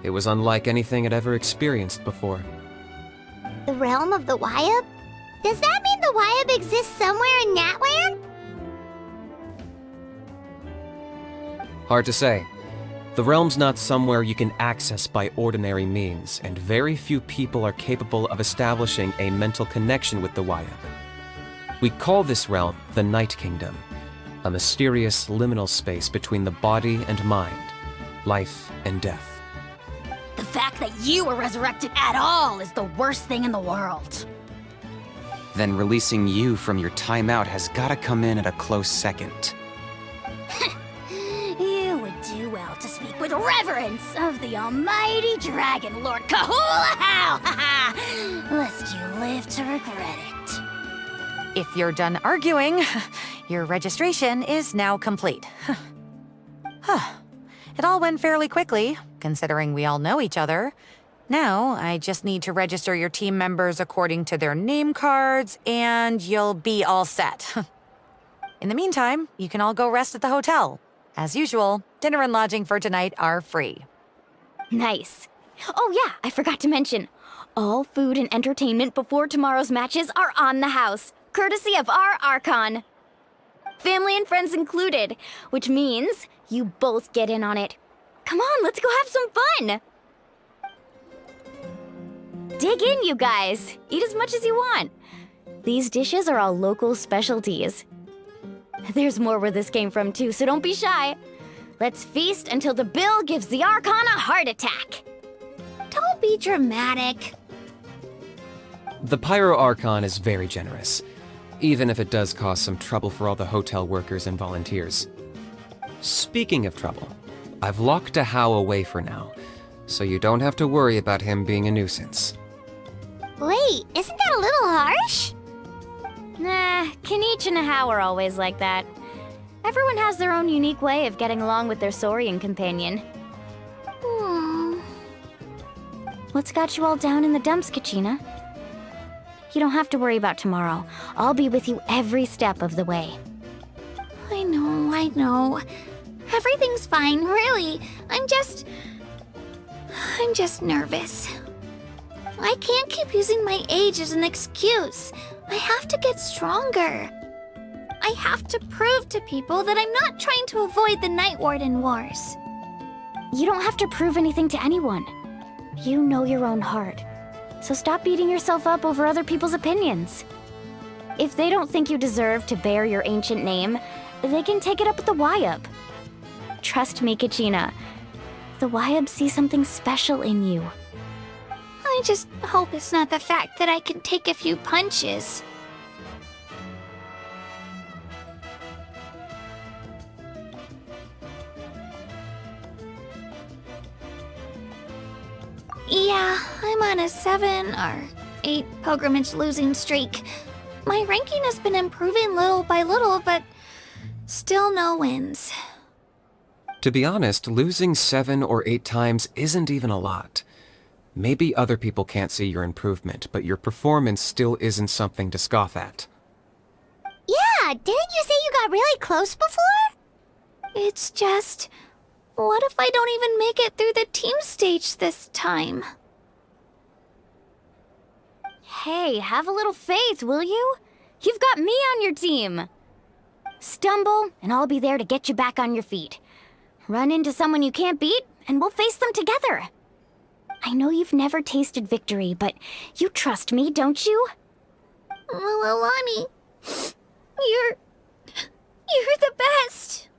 It was unlike anything I'd ever experienced before. The realm of the Wyab? Does that mean the Wyab exists somewhere in Natlan? Hard to say. The realm's not somewhere you can access by ordinary means, and very few people are capable of establishing a mental connection with the Wyab. We call this realm the Night Kingdom, a mysterious liminal space between the body and mind, life and death. The fact that you were resurrected at all is the worst thing in the world. Then releasing you from your timeout has gotta come in at a close second. You would do well to speak with reverence of the almighty Dragon Lord Kahula-How! Lest you live to regret it. If you're done arguing, your registration is now complete. It all went fairly quickly, considering we all know each other. Now, I just need to register your team members according to their name cards, and you'll be all set. In the meantime, you can all go rest at the hotel. As usual, dinner and lodging for tonight are free. Nice. Oh yeah, I forgot to mention. All food and entertainment before tomorrow's matches are on the house, courtesy of our Archon. Family and friends included, which means you both get in on it. Come on, let's go have some fun! Dig in, you guys. Eat as much as you want. These dishes are all local specialties. There's more where this came from too, so don't be shy. Let's feast until the bill gives the Archon a heart attack. Don't be dramatic. The Pyro Archon is very generous, even if it does cause some trouble for all the hotel workers and volunteers. Speaking of trouble, I've locked Ahau away for now, so you don't have to worry about him being a nuisance. Wait, isn't that a little harsh? Nah, Kenichi and Ahau are always like that. Everyone has their own unique way of getting along with their Saurian companion. What's got you all down in the dumps, Kachina? You don't have to worry about tomorrow. I'll be with you every step of the way. I know. Everything's fine, really. I'm just nervous. I can't keep using my age as an excuse. I have to get stronger. I have to prove to people that I'm not trying to avoid the Night Warden Wars. You don't have to prove anything to anyone. You know your own heart. So stop beating yourself up over other people's opinions. If they don't think you deserve to bear your ancient name, they can take it up with the Wyub. Trust me, Kachina. The Wyub see something special in you. I just hope it's not the fact that I can take a few punches. Yeah, I'm on a 7 or 8 pilgrimage losing streak. My ranking has been improving little by little, but still no wins. To be honest, losing 7 or 8 times isn't even a lot. Maybe other people can't see your improvement, but your performance still isn't something to scoff at. Yeah, didn't you say you got really close before? It's just... what if I don't even make it through the team stage this time? Hey, have a little faith, will you? You've got me on your team. Stumble, and I'll be there to get you back on your feet. Run into someone you can't beat, and we'll face them together. I know you've never tasted victory, but you trust me, don't you? Alani, you're the best.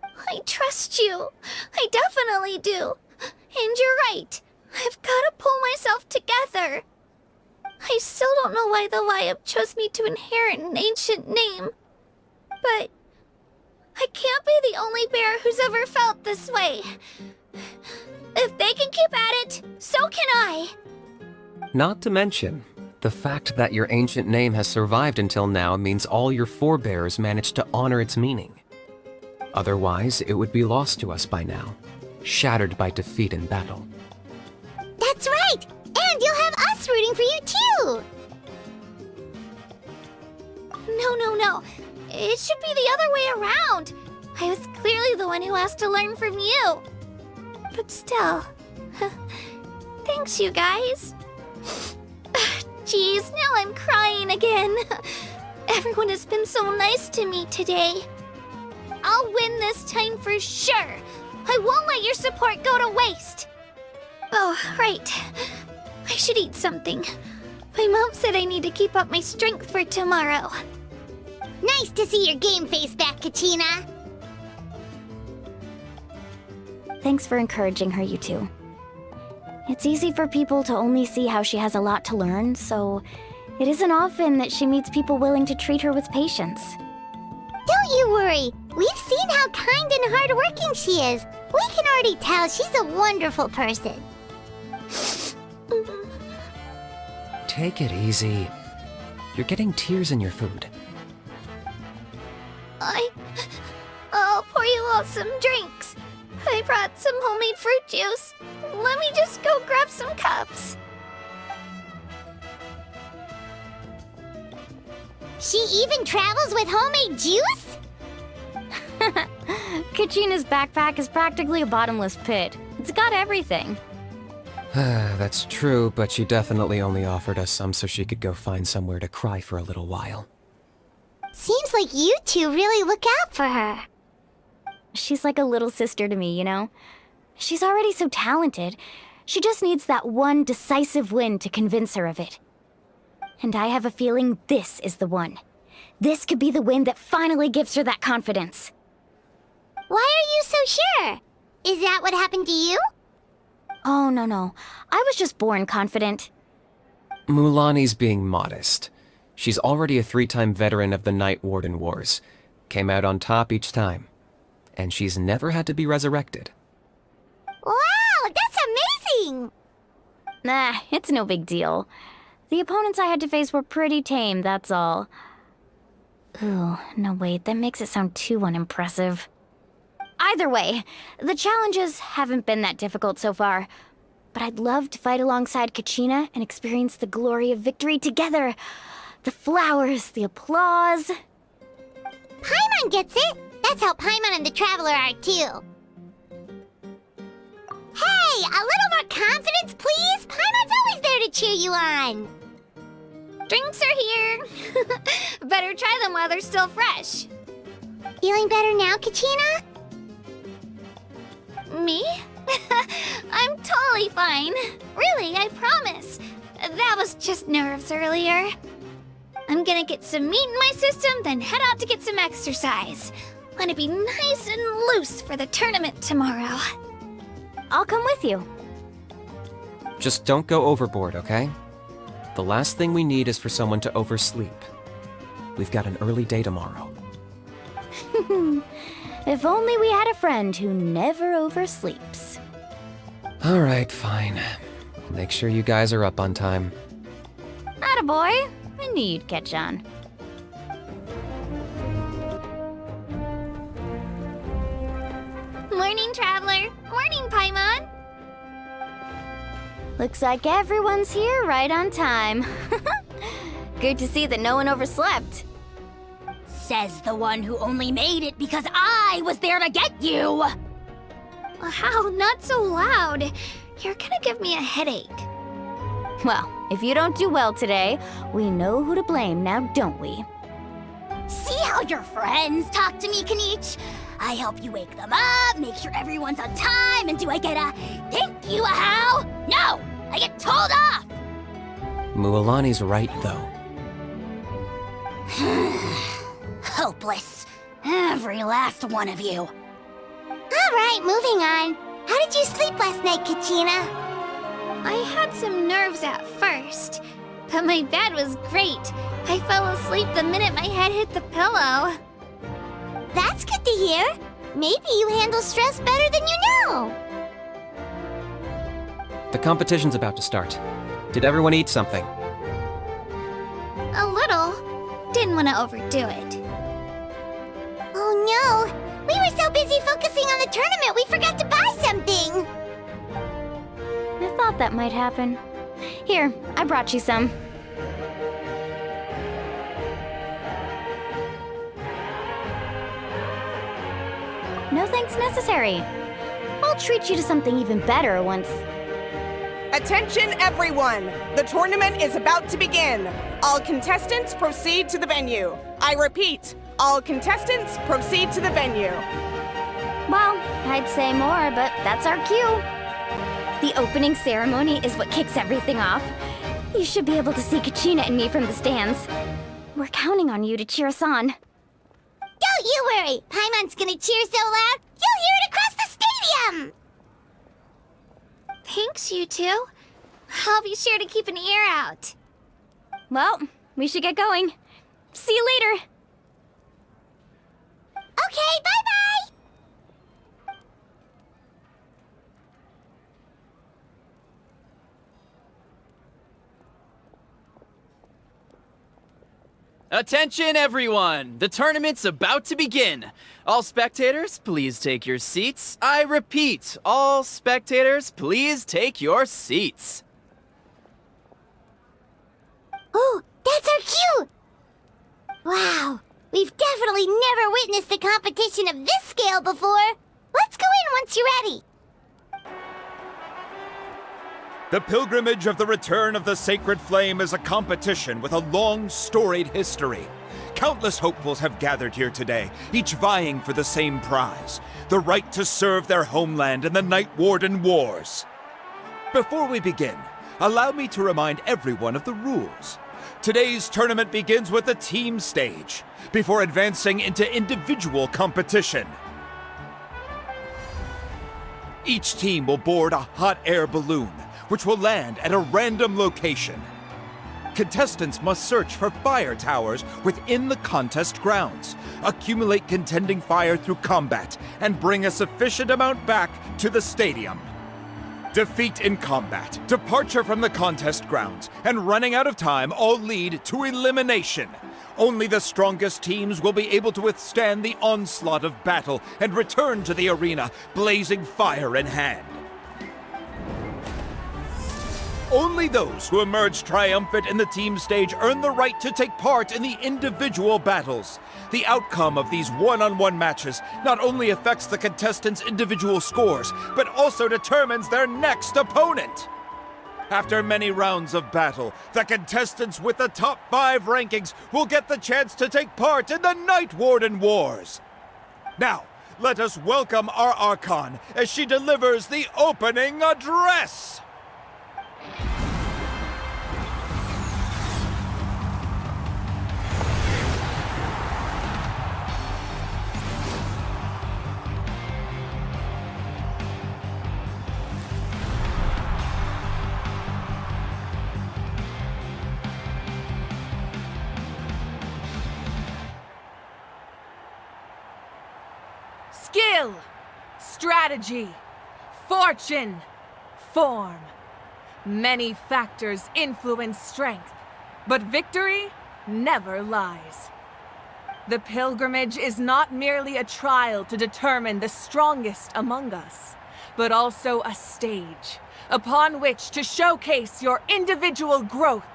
I trust you. I definitely do. And you're right. I've got to pull myself together. I still don't know why the Wyub chose me to inherit an ancient name. But I can't be the only bear who's ever felt this way. If they can keep at it, so can I. Not to mention, the fact that your ancient name has survived until now means all your forebears managed to honor its meaning. Otherwise, it would be lost to us by now, shattered by defeat in battle. That's right! And you'll have us rooting for you too! No. It should be the other way around. I was clearly the one who asked to learn from you. But still, thanks you guys. Jeez, now I'm crying again. Everyone has been so nice to me today. I'll win this time for sure. I won't let your support go to waste. Oh, right. I should eat something. My mom said I need to keep up my strength for tomorrow. Nice to see your game face back, Kachina. Thanks for encouraging her, you two. It's easy for people to only see how she has a lot to learn, so it isn't often that she meets people willing to treat her with patience. Don't you worry. We've seen how kind and hardworking she is. We can already tell she's a wonderful person. Take it easy. You're getting tears in your food. I'll pour you all some drinks. I brought some homemade fruit juice. Let me just go grab some cups. She even travels with homemade juice? Kachina's backpack is practically a bottomless pit. It's got everything. That's true, but she definitely only offered us some so she could go find somewhere to cry for a little while. Seems like you two really look out for her. She's like a little sister to me, you know? She's already so talented. She just needs that one decisive win to convince her of it. And I have a feeling this is the one. This could be the win that finally gives her that confidence. Why are you so sure? Is that what happened to you? Oh, no. I was just born confident. Mulaney's being modest. She's already a 3-time veteran of the Night Warden Wars. Came out on top each time. And she's never had to be resurrected. Wow, that's amazing! Nah, it's no big deal. The opponents I had to face were pretty tame, that's all. Ooh, no wait, that makes it sound too unimpressive. Either way, the challenges haven't been that difficult so far. But I'd love to fight alongside Kachina and experience the glory of victory together. The flowers, the applause. Paimon gets it! That's how Paimon and the Traveler are too. Hey, a little more confidence, please! Paimon's always there to cheer you on! Drinks are here. Better try them while they're still fresh. Feeling better now, Kachina? Me? I'm totally fine. Really, I promise. That was just nerves earlier. I'm gonna get some meat in my system, then head out to get some exercise. Wanna be nice and loose for the tournament tomorrow. I'll come with you. Just don't go overboard, okay? The last thing we need is for someone to oversleep. We've got an early day tomorrow. If only we had a friend who never oversleeps. Alright, fine. Make sure you guys are up on time. Attaboy! I knew you'd catch on. Morning, Traveler. Morning, Paimon. Looks like everyone's here right on time. Good to see that no one overslept. Says the one who only made it because I was there to get you! Wow, not so loud. You're gonna give me a headache. Well, if you don't do well today, we know who to blame now, don't we? See how your friends talk to me, Kanich? I help you wake them up, make sure everyone's on time, and do I get a thank you, how? No! I get told off! Mualani's right, though. Hopeless. Every last one of you. Alright, moving on. How did you sleep last night, Kachina? I had some nerves at first, but my bed was great. I fell asleep the minute my head hit the pillow. That's good to hear. Maybe you handle stress better than you know. The competition's about to start. Did everyone eat something? A little. Didn't want to overdo it. Oh no! We were so busy focusing on the tournament we forgot to buy something! I thought that might happen. Here, I brought you some. No thanks necessary. I'll treat you to something even better once... Attention everyone! The tournament is about to begin. All contestants proceed to the venue. I repeat, all contestants proceed to the venue. Well, I'd say more, but that's our cue. The opening ceremony is what kicks everything off. You should be able to see Kachina and me from the stands. We're counting on you to cheer us on. Don't you worry! Paimon's gonna cheer so loud, you'll hear it across the stadium! Thanks, you two. I'll be sure to keep an ear out. Well, we should get going. See you later. Okay, bye-bye! Attention, everyone! The tournament's about to begin. All spectators, please take your seats. I repeat, all spectators, please take your seats. Oh, that's our cue! Wow, we've definitely never witnessed a competition of this scale before. Let's go in once you're ready. The pilgrimage of the return of the sacred flame is a competition with a long, storied history. Countless hopefuls have gathered here today, each vying for the same prize, the right to serve their homeland in the Night Warden Wars. Before we begin, allow me to remind everyone of the rules. Today's tournament begins with the team stage, before advancing into individual competition. Each team will board a hot air balloon, which will land at a random location. Contestants must search for fire towers within the contest grounds, accumulate contending fire through combat, and bring a sufficient amount back to the stadium. Defeat in combat, departure from the contest grounds, and running out of time all lead to elimination. Only the strongest teams will be able to withstand the onslaught of battle and return to the arena, blazing fire in hand. Only those who emerge triumphant in the team stage earn the right to take part in the individual battles. The outcome of these one-on-one matches not only affects the contestants' individual scores, but also determines their next opponent. After many rounds of battle, the contestants with the top 5 rankings will get the chance to take part in the Night Warden Wars. Now, let us welcome our Archon as she delivers the opening address. Skill, strategy, fortune, form. Many factors influence strength, but victory never lies. The pilgrimage is not merely a trial to determine the strongest among us, but also a stage upon which to showcase your individual growth.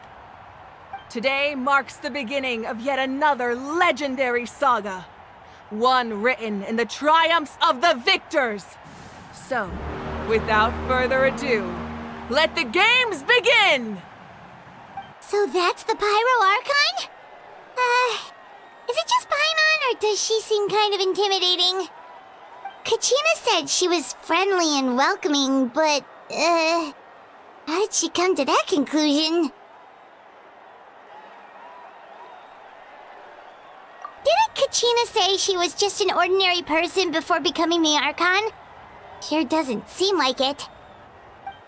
Today marks the beginning of yet another legendary saga. One written in the triumphs of the victors. So, without further ado, let the games begin! So that's the Pyro Archon? Is it just Paimon, or does she seem kind of intimidating? Kachina said she was friendly and welcoming, but, how did she come to that conclusion? Didn't Kachina say she was just an ordinary person before becoming the Archon? Sure doesn't seem like it.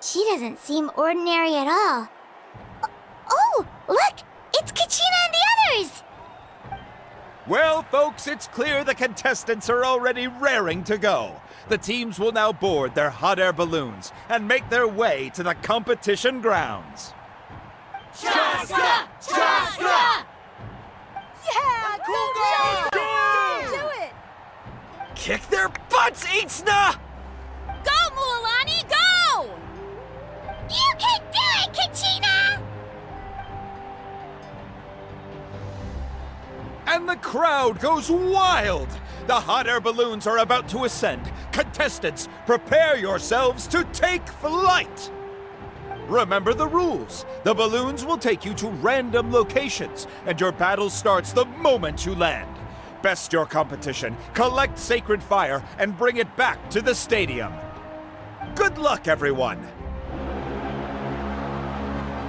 She doesn't seem ordinary at all. Oh, look! It's Kachina and the others! Well, folks, it's clear the contestants are already raring to go. The teams will now board their hot air balloons and make their way to the competition grounds. Chaska! Chaska! Yeah, cool girl! Do it! Kick their butts, Itzna! Go, Mualani, go! You can do it, Kachina! And the crowd goes wild! The hot air balloons are about to ascend. Contestants, prepare yourselves to take flight! Remember the rules. The balloons will take you to random locations, and your battle starts the moment you land. Best your competition, collect sacred fire, and bring it back to the stadium. Good luck, everyone!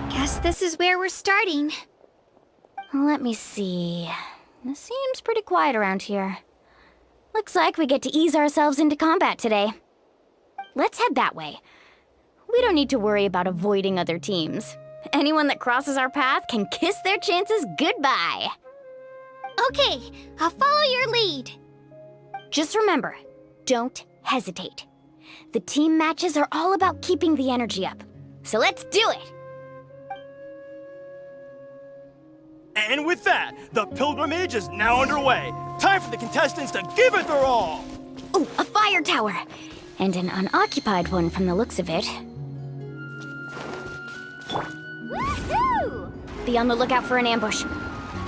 Guess this is where we're starting. Let me see. It seems pretty quiet around here. Looks like we get to ease ourselves into combat today. Let's head that way. We don't need to worry about avoiding other teams. Anyone that crosses our path can kiss their chances goodbye. Okay, I'll follow your lead. Just remember, don't hesitate. The team matches are all about keeping the energy up. So let's do it! And with that, the pilgrimage is now underway. Time for the contestants to give it their all! Oh, a fire tower! And an unoccupied one from the looks of it. Woohoo! Be on the lookout for an ambush.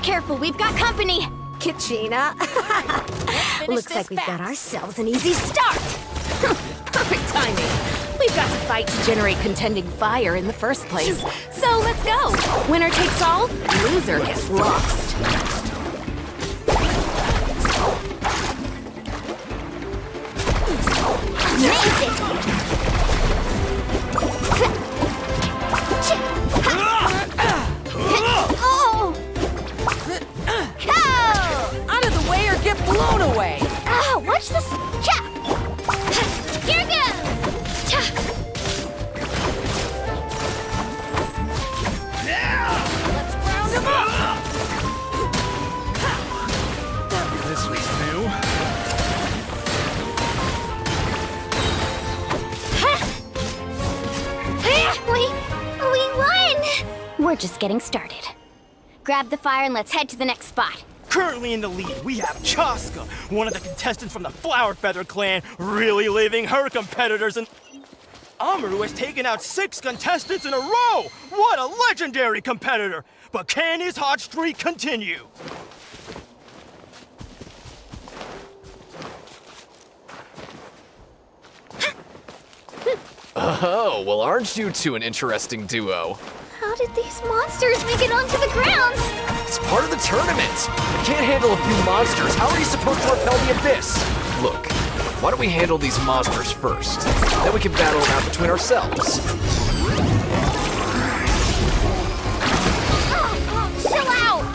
Careful, we've got company! Kachina. Looks like we've got ourselves an easy start! Perfect timing. We've got to fight to generate contending fire in the first place. So let's go. Winner takes all, loser gets lost. Amazing! we're just getting started. Grab the fire and let's head to the next spot. Currently in the lead, we have Chaska, one of the contestants from the Flower Feather clan, really leaving her competitors and Amaru has taken out 6 contestants in a row! What a legendary competitor! But can his hot streak continue? Oh, well, aren't you two an interesting duo? How did these monsters make it onto the grounds? It's part of the tournament. You can't handle a few monsters. How are you supposed to repel the abyss? Look, why don't we handle these monsters first? Then we can battle it out between ourselves. Chill out!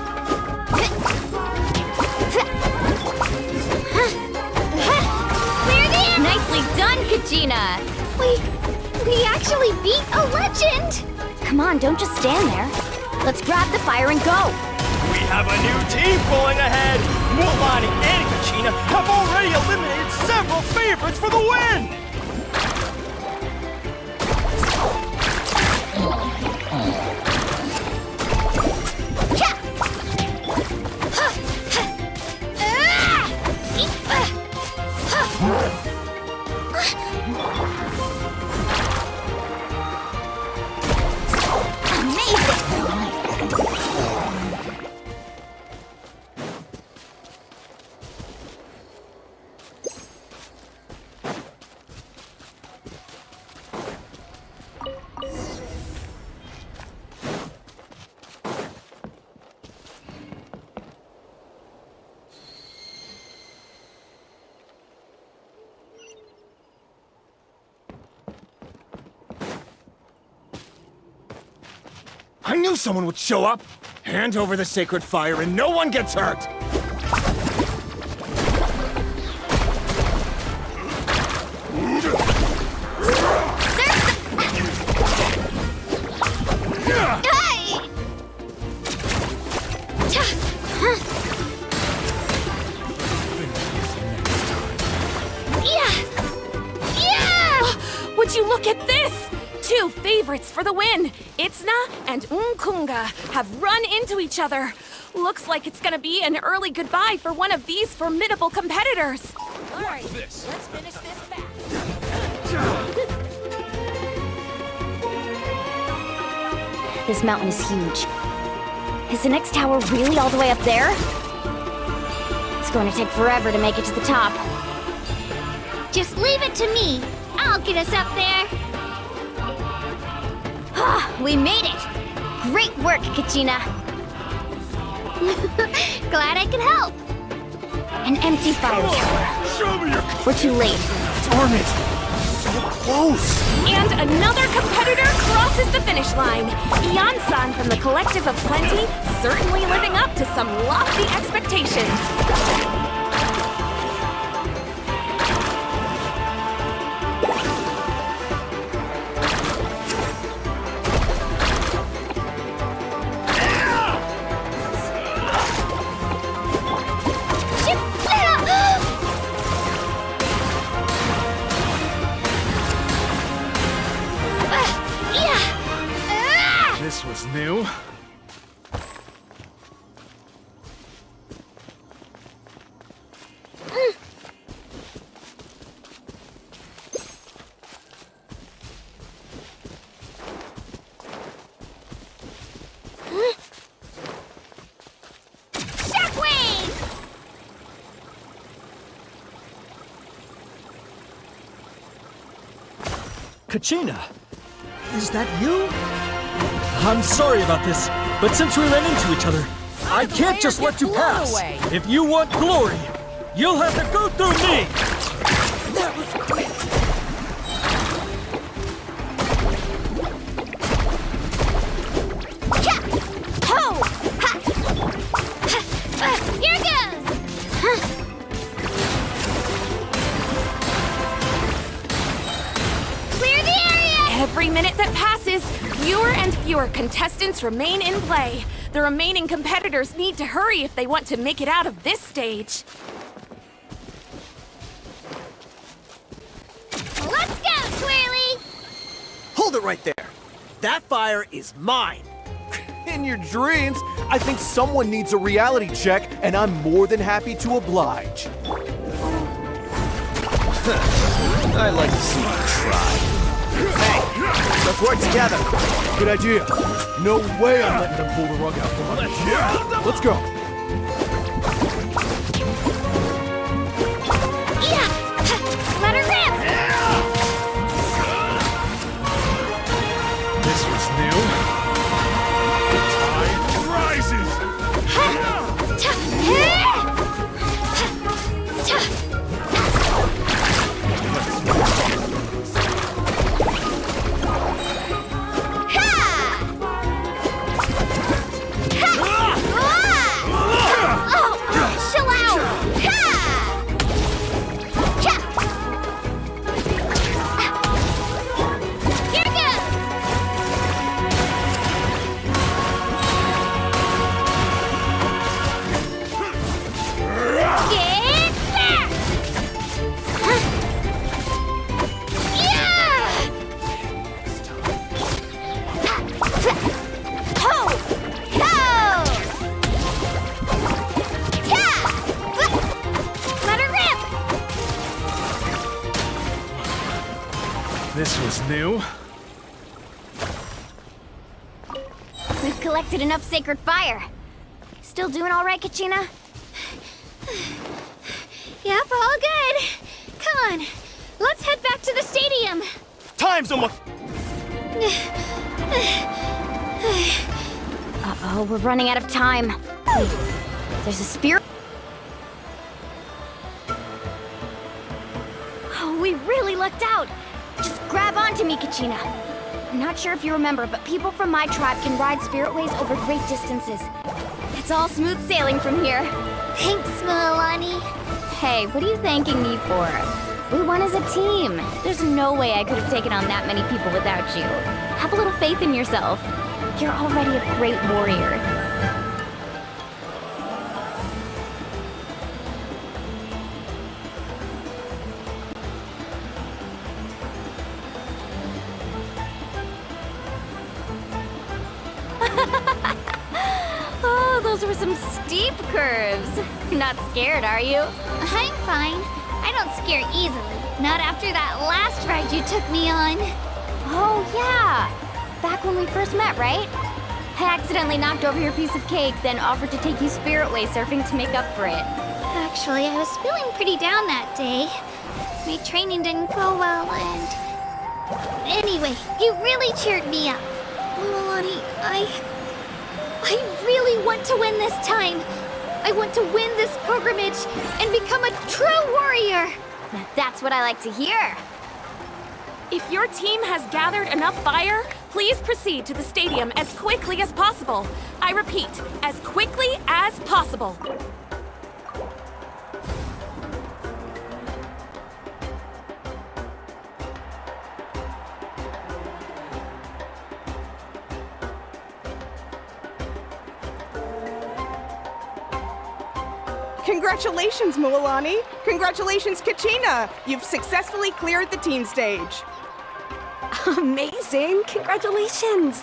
Clear the air! Nicely done, Kachina! We actually beat a legend! Come on, don't just stand there. Let's grab the fire and go! We have a new team pulling ahead! Mualani and Kachina have already eliminated several favorites for the win! I knew someone would show up! Hand over the sacred fire and no one gets hurt! Would you look at this? 2 favorites for the win! Itzna and Unkunga have run into each other. Looks like it's gonna be an early goodbye for one of these formidable competitors. Alright, let's finish this fast. This mountain is huge. Is the next tower really all the way up there? It's going to take forever to make it to the top. Just leave it to me. I'll get us up there. We made it! Great work, Kachina! Glad I could help. An empty fire tower. Show me your... We're too late. Darn it! So close! And another competitor crosses the finish line. Ian-san from the Collective of Plenty, certainly living up to some lofty expectations. This was new. Kachina, is that you? I'm sorry about this, but since we ran into each other, I can't just let you pass. If you want glory, you'll have to go through me! That was quick. Here goes! Clear the area! Every minute that passes, fewer and fewer contestants remain in play. The remaining competitors need to hurry if they want to make it out of this stage. Let's go, Twirly! Hold it right there! That fire is mine! In your dreams, I think someone needs a reality check, and I'm more than happy to oblige. I'd like to see you try. Hey, let's work together. Good idea. No way I'm letting them pull the rug out from under me. Yeah, let's go. Yeah! Let her rip! This was new. Tide rises! Chill out! Here goes! Get back! Yeah! Ho! Ho! Let her rip! This was new. We've collected enough sacred fire. Still doing all right, Kachina? Yep, all good. Come on, let's head back to the stadium. Time's almost... Uh-oh, we're running out of time. Wait, there's a spear. Oh, we really lucked out. Just grab onto me, Kachina. I'm not sure if you remember, but people from my tribe can ride spiritways over great distances. It's all smooth sailing from here. Thanks, Mualani. Hey, what are you thanking me for? We won as a team. There's no way I could have taken on that many people without you. Have a little faith in yourself. You're already a great warrior. Oh, those were some steep curves. Not scared, are you? I'm fine. I don't scare easily. Not after that last ride you took me on. Oh, yeah. Back when we first met, right? I accidentally knocked over your piece of cake, then offered to take you spiritway surfing to make up for it. Actually, I was feeling pretty down that day. My training didn't go well, and... Anyway, you really cheered me up. Mualani, I really want to win this time. I want to win this pilgrimage and become a true warrior. Now that's what I like to hear. If your team has gathered enough fire, please proceed to the stadium as quickly as possible. I repeat, as quickly as possible. Congratulations, Mualani! Congratulations, Kachina! You've successfully cleared the team stage. Amazing! Congratulations!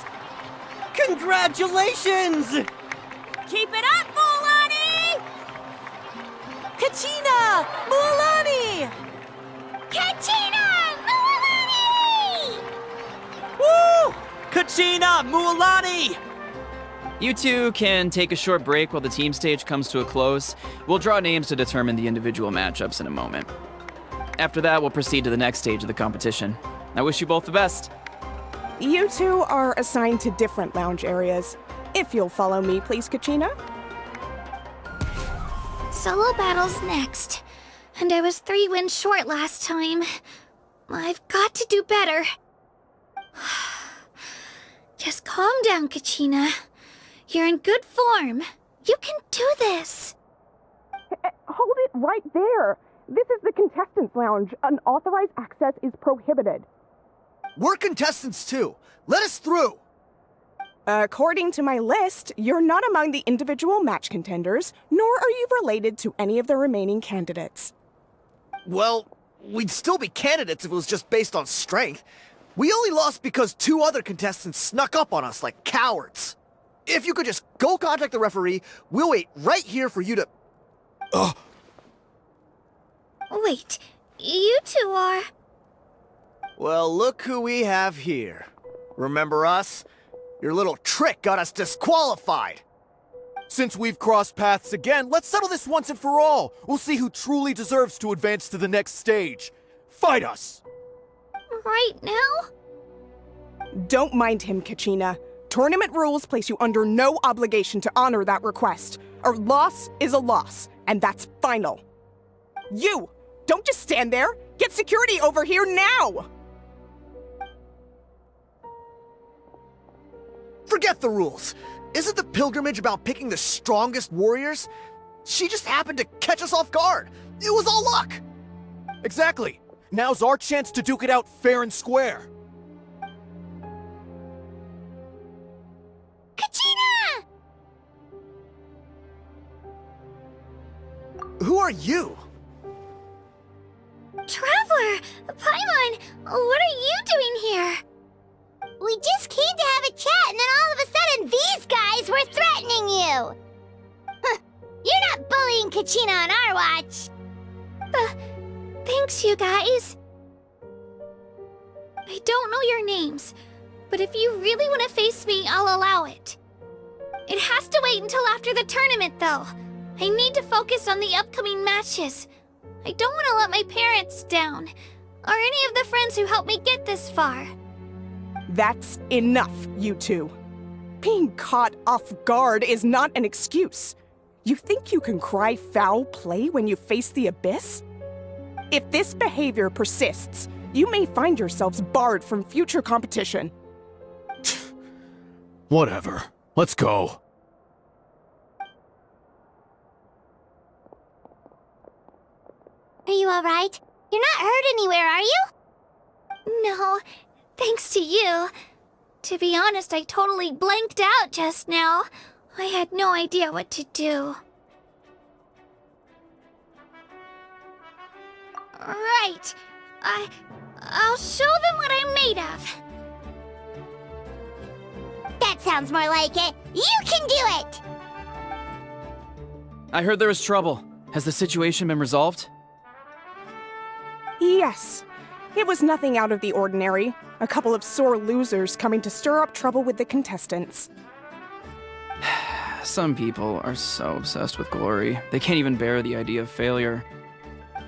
Congratulations! Keep it up, Mualani! Kachina! Mualani! Kachina! Mualani! Woo! Kachina! Mualani! You two can take a short break while the team stage comes to a close. We'll draw names to determine the individual matchups in a moment. After that, we'll proceed to the next stage of the competition. I wish you both the best. You two are assigned to different lounge areas. If you'll follow me, please, Kachina. Solo battle's next. And I was 3 wins short last time. I've got to do better. Just calm down, Kachina. You're in good form. You can do this. Hold it right there. This is the contestants' lounge. Unauthorized access is prohibited. We're contestants too. Let us through. According to my list, you're not among the individual match contenders, nor are you related to any of the remaining candidates. Well, we'd still be candidates if it was just based on strength. We only lost because 2 other contestants snuck up on us like cowards. If you could just go contact the referee, we'll wait right here for you to... Ugh. Wait, you two are... Well, look who we have here. Remember us? Your little trick got us disqualified. Since we've crossed paths again, let's settle this once and for all. We'll see who truly deserves to advance to the next stage. Fight us! Right now? Don't mind him, Kachina. Tournament rules place you under no obligation to honor that request. A loss is a loss, and that's final. You! Don't just stand there! Get security over here now! Forget the rules. Isn't the pilgrimage about picking the strongest warriors? She just happened to catch us off guard. It was all luck. Exactly. Now's our chance to duke it out fair and square. Kachina! Who are you? Traveler! Paimon! What are you doing here? We just came to have a chat, and then all of a sudden these guys were threatening you! Huh. You're not bullying Kachina on our watch! Thanks, you guys. I don't know your names, but if you really want to face me, I'll allow it. It has to wait until after the tournament, though. I need to focus on the upcoming matches. I don't want to let my parents down, or any of the friends who helped me get this far. That's enough, you two. Being caught off guard is not an excuse. You think you can cry foul play when you face the abyss? If this behavior persists, you may find yourselves barred from future competition. Whatever. Let's go. Are you alright? You're not hurt anywhere, are you? No, thanks to you. To be honest, I totally blanked out just now. I had no idea what to do. Right. I'll show them what I'm made of. That sounds more like it. You can do it! I heard there was trouble. Has the situation been resolved? Yes. It was nothing out of the ordinary. A couple of sore losers coming to stir up trouble with the contestants. Some people are so obsessed with glory, they can't even bear the idea of failure.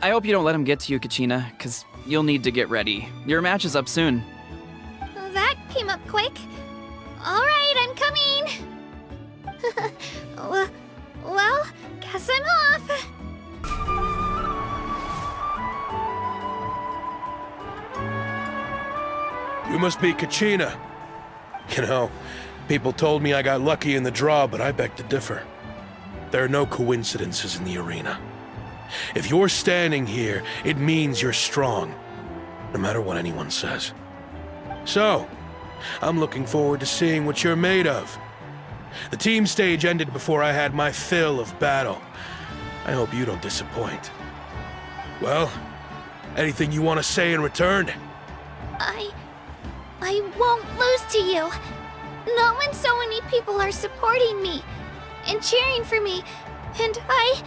I hope you don't let them get to you, Kachina, because you'll need to get ready. Your match is up soon. That came up quick. Alright, I'm coming! Well, guess I'm off. You must be Kachina. You know, people told me I got lucky in the draw, but I beg to differ. There are no coincidences in the arena. If you're standing here, it means you're strong, no matter what anyone says. So, I'm looking forward to seeing what you're made of. The team stage ended before I had my fill of battle. I hope you don't disappoint. Well, anything you want to say in return? I won't lose to you. Not when so many people are supporting me and cheering for me, and I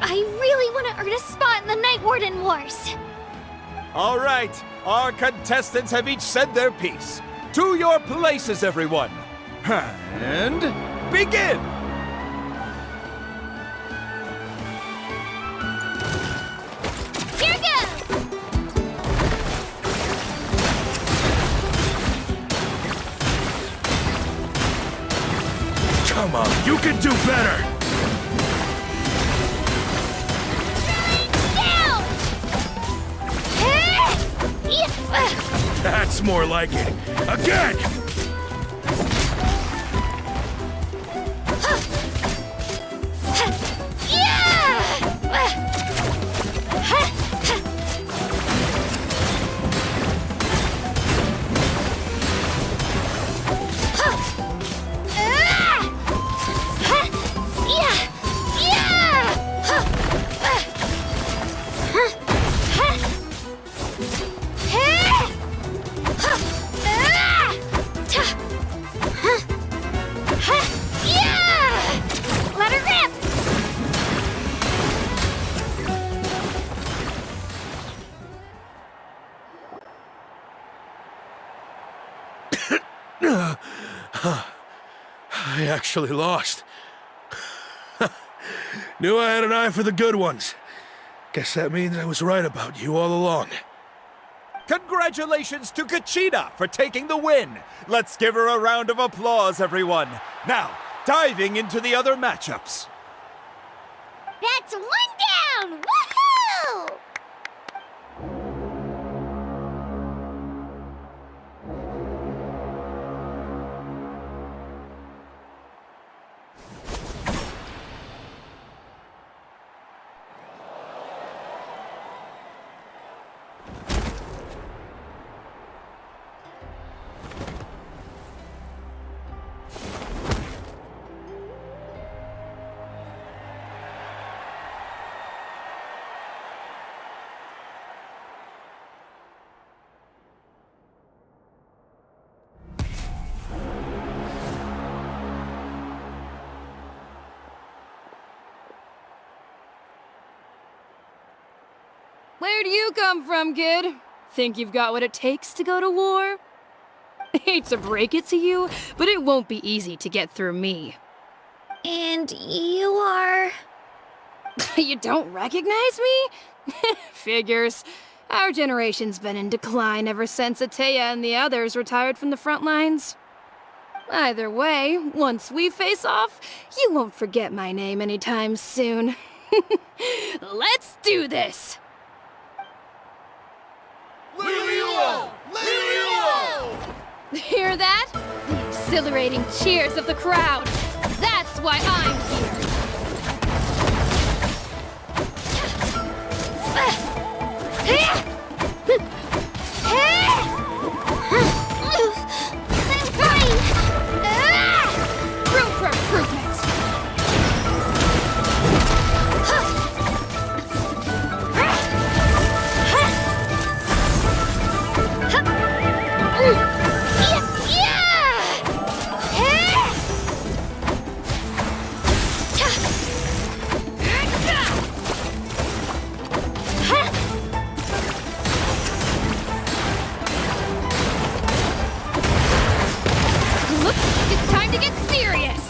really want to earn a spot in the Night Warden Wars. All right, our contestants have each said their piece. To your places, everyone. And begin! Here goes! Come on, you can do better! Down! That's more like it. Again! I actually lost. Knew I had an eye for the good ones. Guess that means I was right about you all along. Congratulations to Kachina for taking the win! Let's give her a round of applause, everyone. Now, diving into the other matchups. That's one down! Woohoo! Where do you come from, kid? Think you've got what it takes to go to war? Hate to break it to you, but it won't be easy to get through me. And you are... You don't recognize me? Figures. Our generation's been in decline ever since Ateya and the others retired from the front lines. Either way, once we face off, you won't forget my name anytime soon. Let's do this! Hear that? The exhilarating cheers of the crowd. That's why I'm here. I'm fine! Room for improvement. It's time to get serious!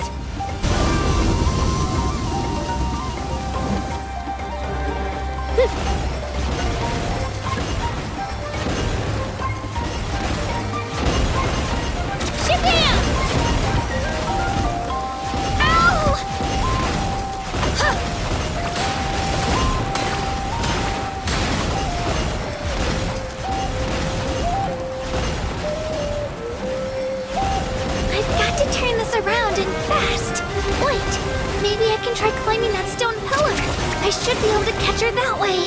Shabam! Ow! I've got to turn this around and fast. Wait, maybe I can try climbing that stone pillar. I should be able to catch her that way.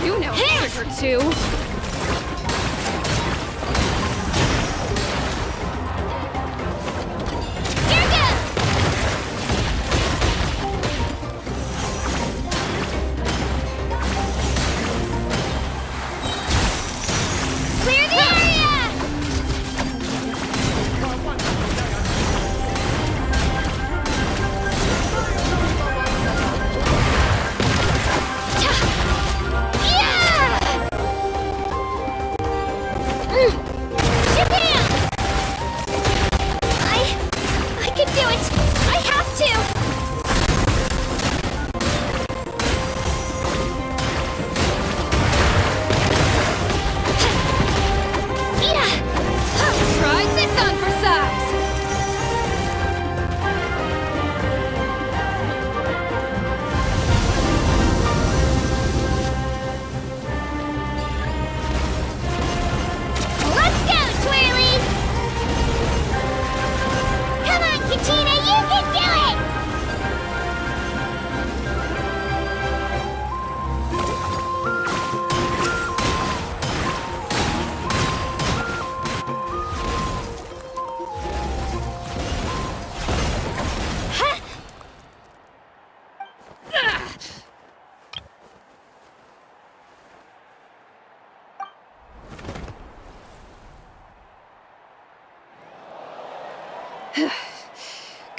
You know a trick or two. Clear the area! Yeah!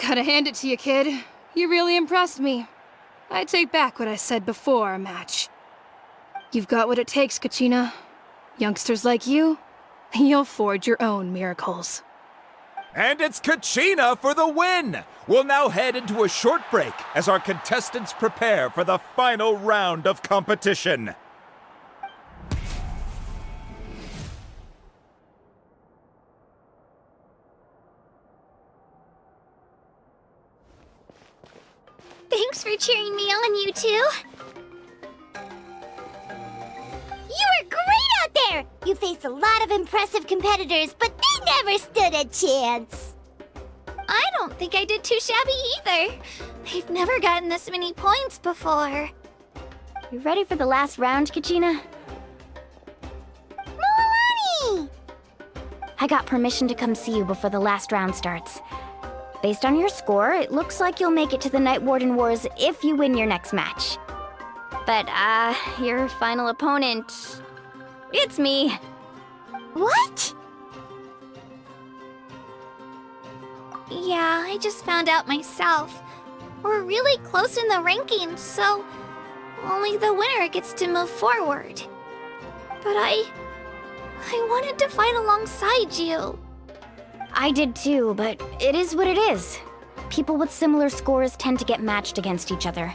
Gotta hand it to you, kid. You really impressed me. I take back what I said before our match. You've got what it takes, Kachina. Youngsters like you, you'll forge your own miracles. And it's Kachina for the win! We'll now head into a short break as our contestants prepare for the final round of competition. Thanks for cheering me on, you two. You were great out there! You faced a lot of impressive competitors, but they never stood a chance. I don't think I did too shabby either. I've never gotten this many points before. You ready for the last round, Kachina? Milani! I got permission to come see you before the last round starts. Based on your score, it looks like you'll make it to the Night Warden Wars if you win your next match. But, your final opponent... it's me. What? Yeah, I just found out myself. We're really close in the rankings, so only the winner gets to move forward. But I wanted to fight alongside you. I did too, but it is what it is. People with similar scores tend to get matched against each other.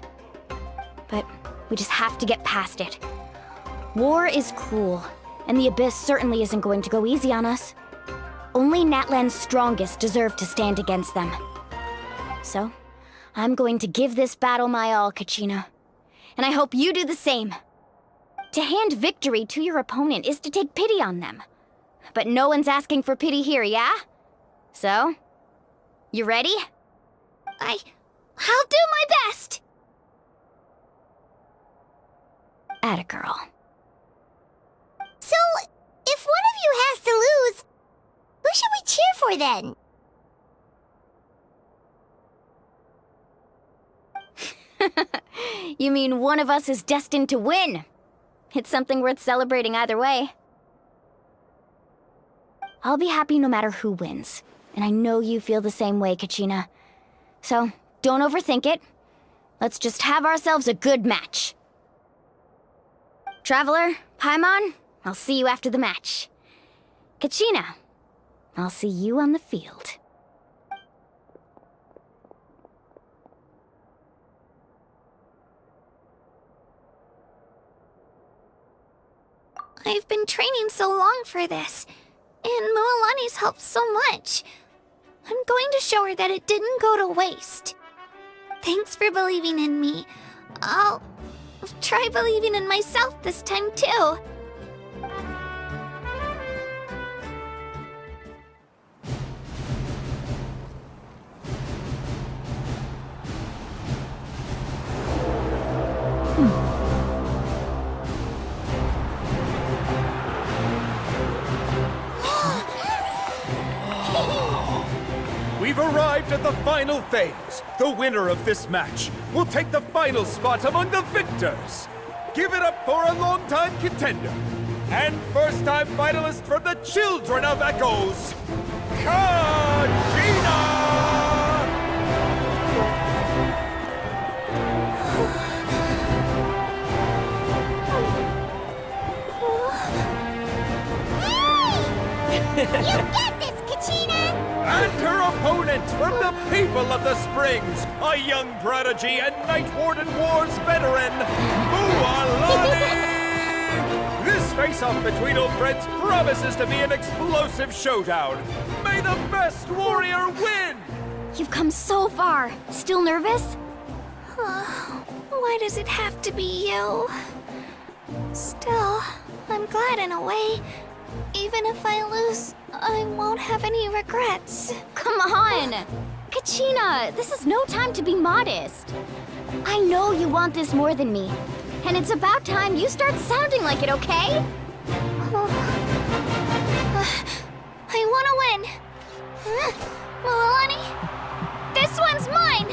But we just have to get past it. War is cruel, and the Abyss certainly isn't going to go easy on us. Only Natlan's strongest deserve to stand against them. So, I'm going to give this battle my all, Kachina. And I hope you do the same. To hand victory to your opponent is to take pity on them. But no one's asking for pity here, yeah? So, you ready? I'll do my best! Atta girl. So, if one of you has to lose, who should we cheer for then? You mean one of us is destined to win? It's something worth celebrating either way. I'll be happy no matter who wins. And I know you feel the same way, Kachina. So, don't overthink it. Let's just have ourselves a good match. Traveler, Paimon, I'll see you after the match. Kachina, I'll see you on the field. I've been training so long for this, and Mualani's helped so much. I'm going to show her that it didn't go to waste. Thanks for believing in me. I'll try believing in myself this time too. We've arrived at the final phase. The winner of this match will take the final spot among the victors. Give it up for a longtime contender and first-time finalist from the Children of Echoes, Kachina! You get this, Kachina! And her opponent from the people of the Springs, a young prodigy and Night Warden Wars veteran, Mualani! This face-off between old friends promises to be an explosive showdown. May the best warrior win! You've come so far. Still nervous? Why does it have to be you? Still, I'm glad in a way. Even if I lose, I won't have any regrets. Come on! Kachina, this is no time to be modest. I know you want this more than me. And it's about time you start sounding like it, okay? I want to win. Mualani, this one's mine!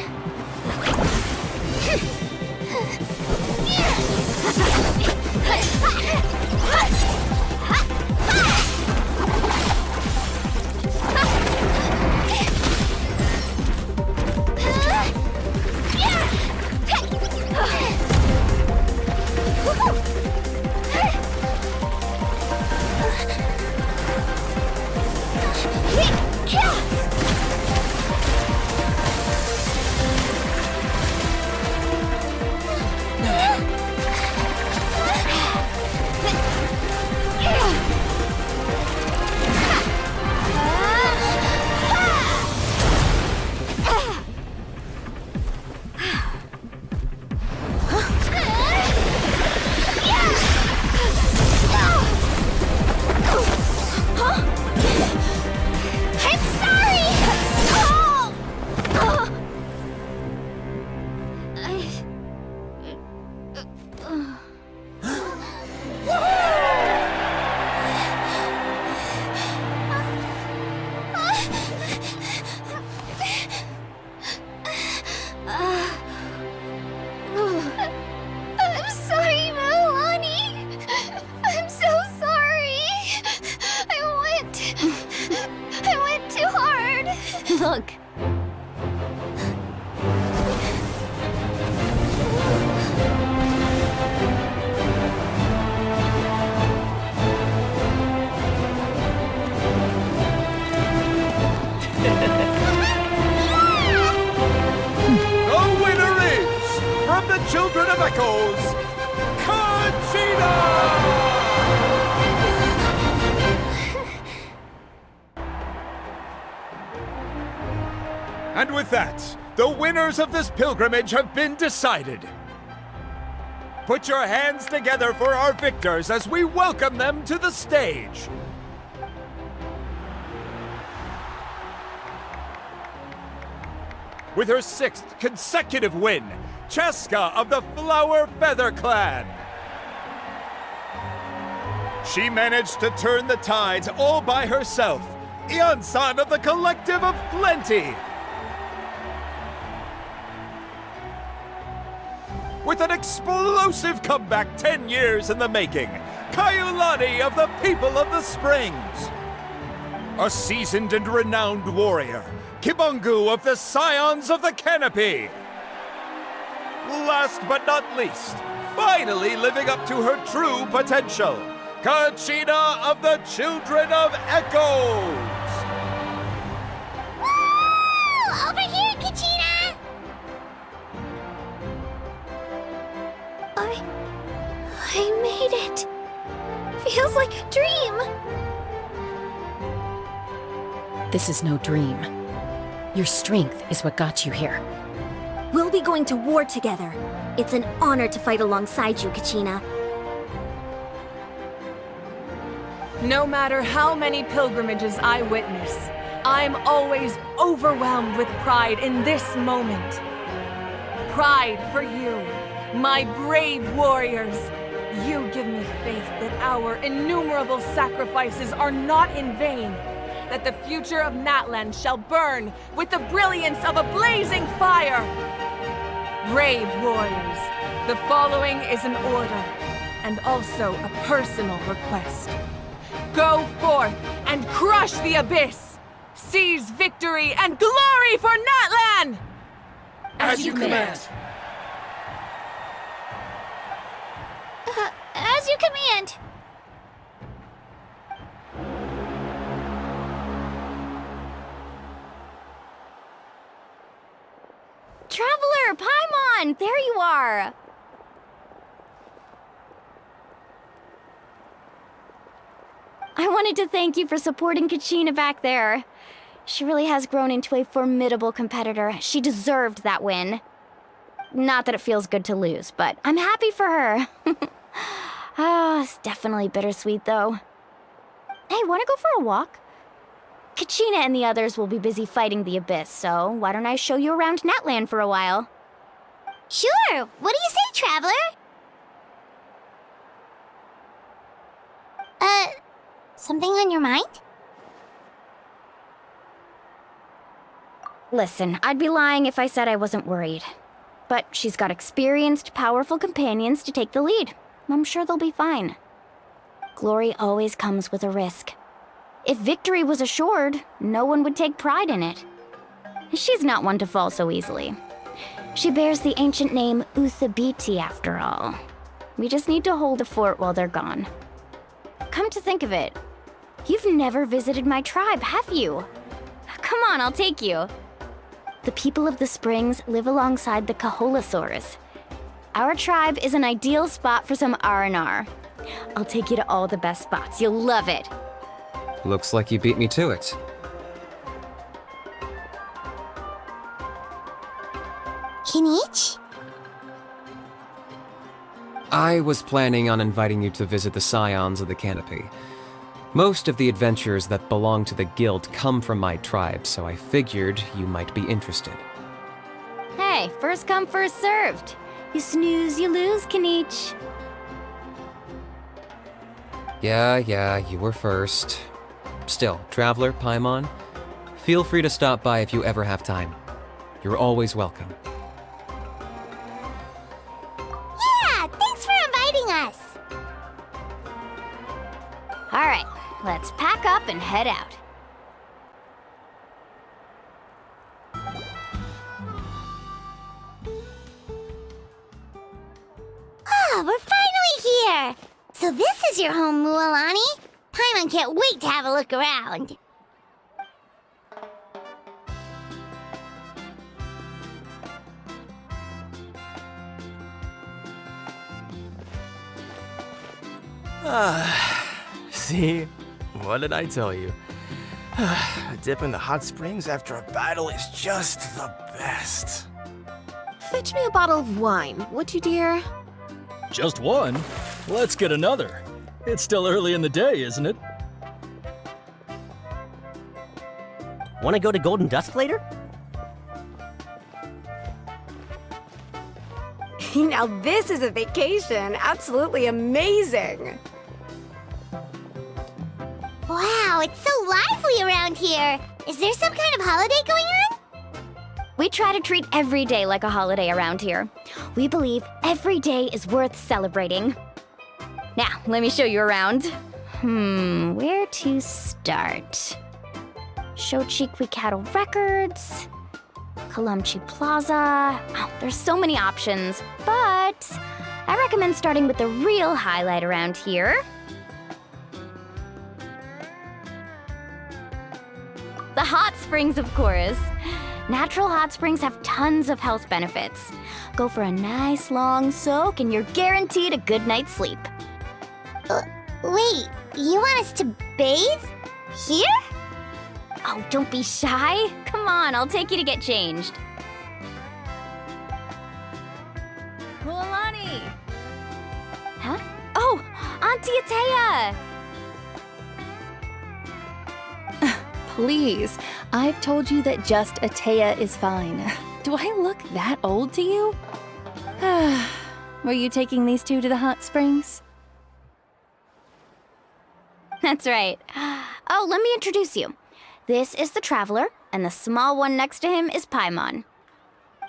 the children of Echoes, Kachina! And with that, the winners of this pilgrimage have been decided. Put your hands together for our victors as we welcome them to the stage. With her 6th consecutive win, Cheska of the Flower Feather Clan. She managed to turn the tides all by herself. Ian-san of the Collective of Plenty. With an explosive comeback 10 years in the making, Kaiulani of the People of the Springs. A seasoned and renowned warrior, Kibungu of the Scions of the Canopy. Last but not least, finally living up to her true potential, Kachina of the Children of Echoes. Woo! Over here, Kachina! I made it. Feels like a dream. This is no dream. Your strength is what got you here. We'll be going to war together. It's an honor to fight alongside you, Kachina. No matter how many pilgrimages I witness, I'm always overwhelmed with pride in this moment. Pride for you, my brave warriors. You give me faith that our innumerable sacrifices are not in vain, that the future of Natlan shall burn with the brilliance of a blazing fire. Brave warriors, the following is an order, and also a personal request. Go forth and crush the abyss! Seize victory and glory for Natlan! As you command. As you command. Traveler, Paimon, there you are! I wanted to thank you for supporting Kachina back there. She really has grown into a formidable competitor. She deserved that win. Not that it feels good to lose, but I'm happy for her. It's definitely bittersweet, though. Hey, wanna go for a walk? Kachina and the others will be busy fighting the Abyss, so why don't I show you around Natlan for a while? Sure! What do you say, Traveler? Something on your mind? Listen, I'd be lying if I said I wasn't worried. But she's got experienced, powerful companions to take the lead. I'm sure they'll be fine. Glory always comes with a risk. If victory was assured, no one would take pride in it. She's not one to fall so easily. She bears the ancient name Uthabiti, after all. We just need to hold the fort while they're gone. Come to think of it, you've never visited my tribe, have you? Come on, I'll take you. The people of the Springs live alongside the Kaholasaurs. Our tribe is an ideal spot for some R&R. I'll take you to all the best spots. You'll love it. Looks like you beat me to it. Kinich? I was planning on inviting you to visit the Scions of the Canopy. Most of the adventures that belong to the guild come from my tribe, so I figured you might be interested. Hey, first come, first served. You snooze, you lose, Kinich. Yeah, you were first. Still, Traveler, Paimon, feel free to stop by if you ever have time. You're always welcome. Yeah, thanks for inviting us. All right, let's pack up and head out. Ah, we're finally here. So this is your home, Mualani. Paimon can't wait to have a look around. See? What did I tell you? A dip in the hot springs after a battle is just the best. Fetch me a bottle of wine, would you, dear? Just one? Let's get another. It's still early in the day, isn't it? Want to go to Golden Dusk later? Now this is a vacation. Absolutely amazing. Wow, it's so lively around here. Is there some kind of holiday going on? We try to treat every day like a holiday around here. We believe every day is worth celebrating. Now, let me show you around. Where to start? Shochiqui Cattle Records, Kalumchi Plaza. Oh, there's so many options, but I recommend starting with the real highlight around here. The hot springs, of course. Natural hot springs have tons of health benefits. Go for a nice long soak and you're guaranteed a good night's sleep. Wait, you want us to bathe? Here? Oh, don't be shy. Come on, I'll take you to get changed. Mualani! Huh? Oh, Auntie Atea! Please, I've told you that just Atea is fine. Do I look that old to you? Were you taking these two to the hot springs? That's right. Oh, let me introduce you. This is the Traveler, and the small one next to him is Paimon.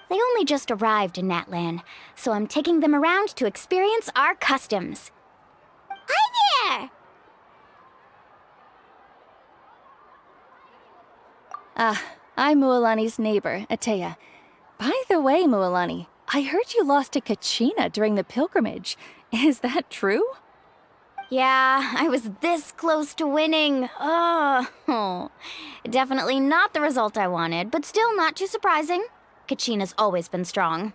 They only just arrived in Natlan, so I'm taking them around to experience our customs. Hi there! I'm Mualani's neighbor, Atea. By the way, Mualani, I heard you lost to Kachina during the pilgrimage. Is that true? Yeah, I was this close to winning. Oh, definitely not the result I wanted, but still not too surprising. Kachina's always been strong.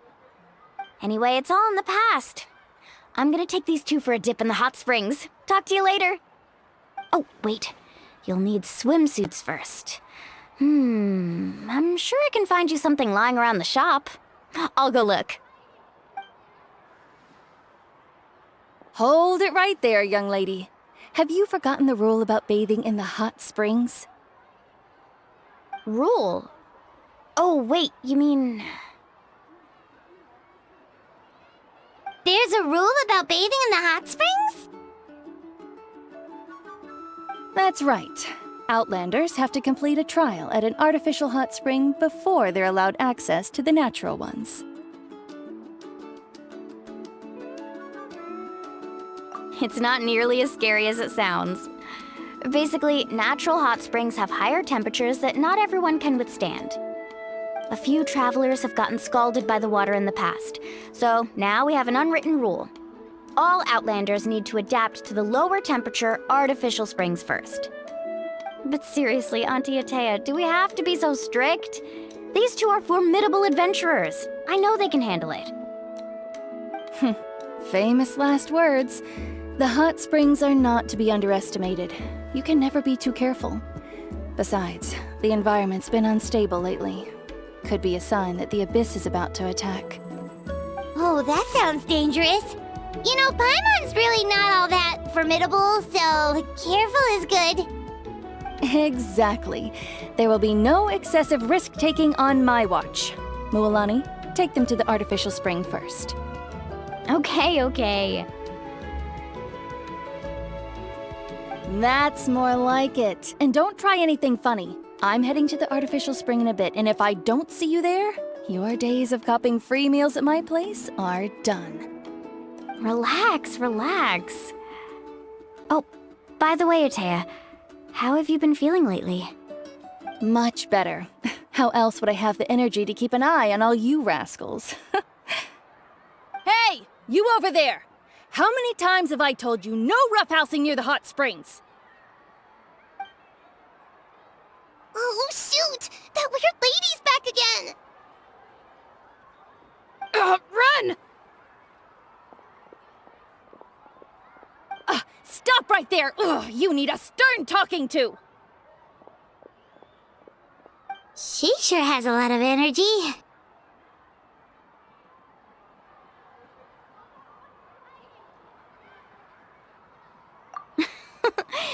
Anyway, it's all in the past. I'm gonna take these two for a dip in the hot springs. Talk to you later. Oh, wait. You'll need swimsuits first. I'm sure I can find you something lying around the shop. I'll go look. Hold it right there, young lady. Have you forgotten the rule about bathing in the hot springs? Rule? Oh, wait, you mean... There's a rule about bathing in the hot springs? That's right. Outlanders have to complete a trial at an artificial hot spring before they're allowed access to the natural ones. It's not nearly as scary as it sounds. Basically, natural hot springs have higher temperatures that not everyone can withstand. A few travelers have gotten scalded by the water in the past, so now we have an unwritten rule. All Outlanders need to adapt to the lower temperature artificial springs first. But seriously, Auntie Atea, do we have to be so strict? These two are formidable adventurers. I know they can handle it. Famous last words. The hot springs are not to be underestimated. You can never be too careful. Besides, the environment's been unstable lately. Could be a sign that the Abyss is about to attack. Oh, that sounds dangerous. You know, Paimon's really not all that formidable, so careful is good. Exactly. There will be no excessive risk-taking on my watch. Mualani, take them to the artificial spring first. Okay. That's more like it. And don't try anything funny. I'm heading to the artificial spring in a bit, and if I don't see you there, your days of copping free meals at my place are done. Relax. Oh, by the way, Atea, how have you been feeling lately? Much better. How else would I have the energy to keep an eye on all you rascals? Hey, you over there! How many times have I told you no roughhousing near the hot springs? Oh, shoot! That weird lady's back again! Run! right there! Ugh, you need a stern talking to! She sure has a lot of energy.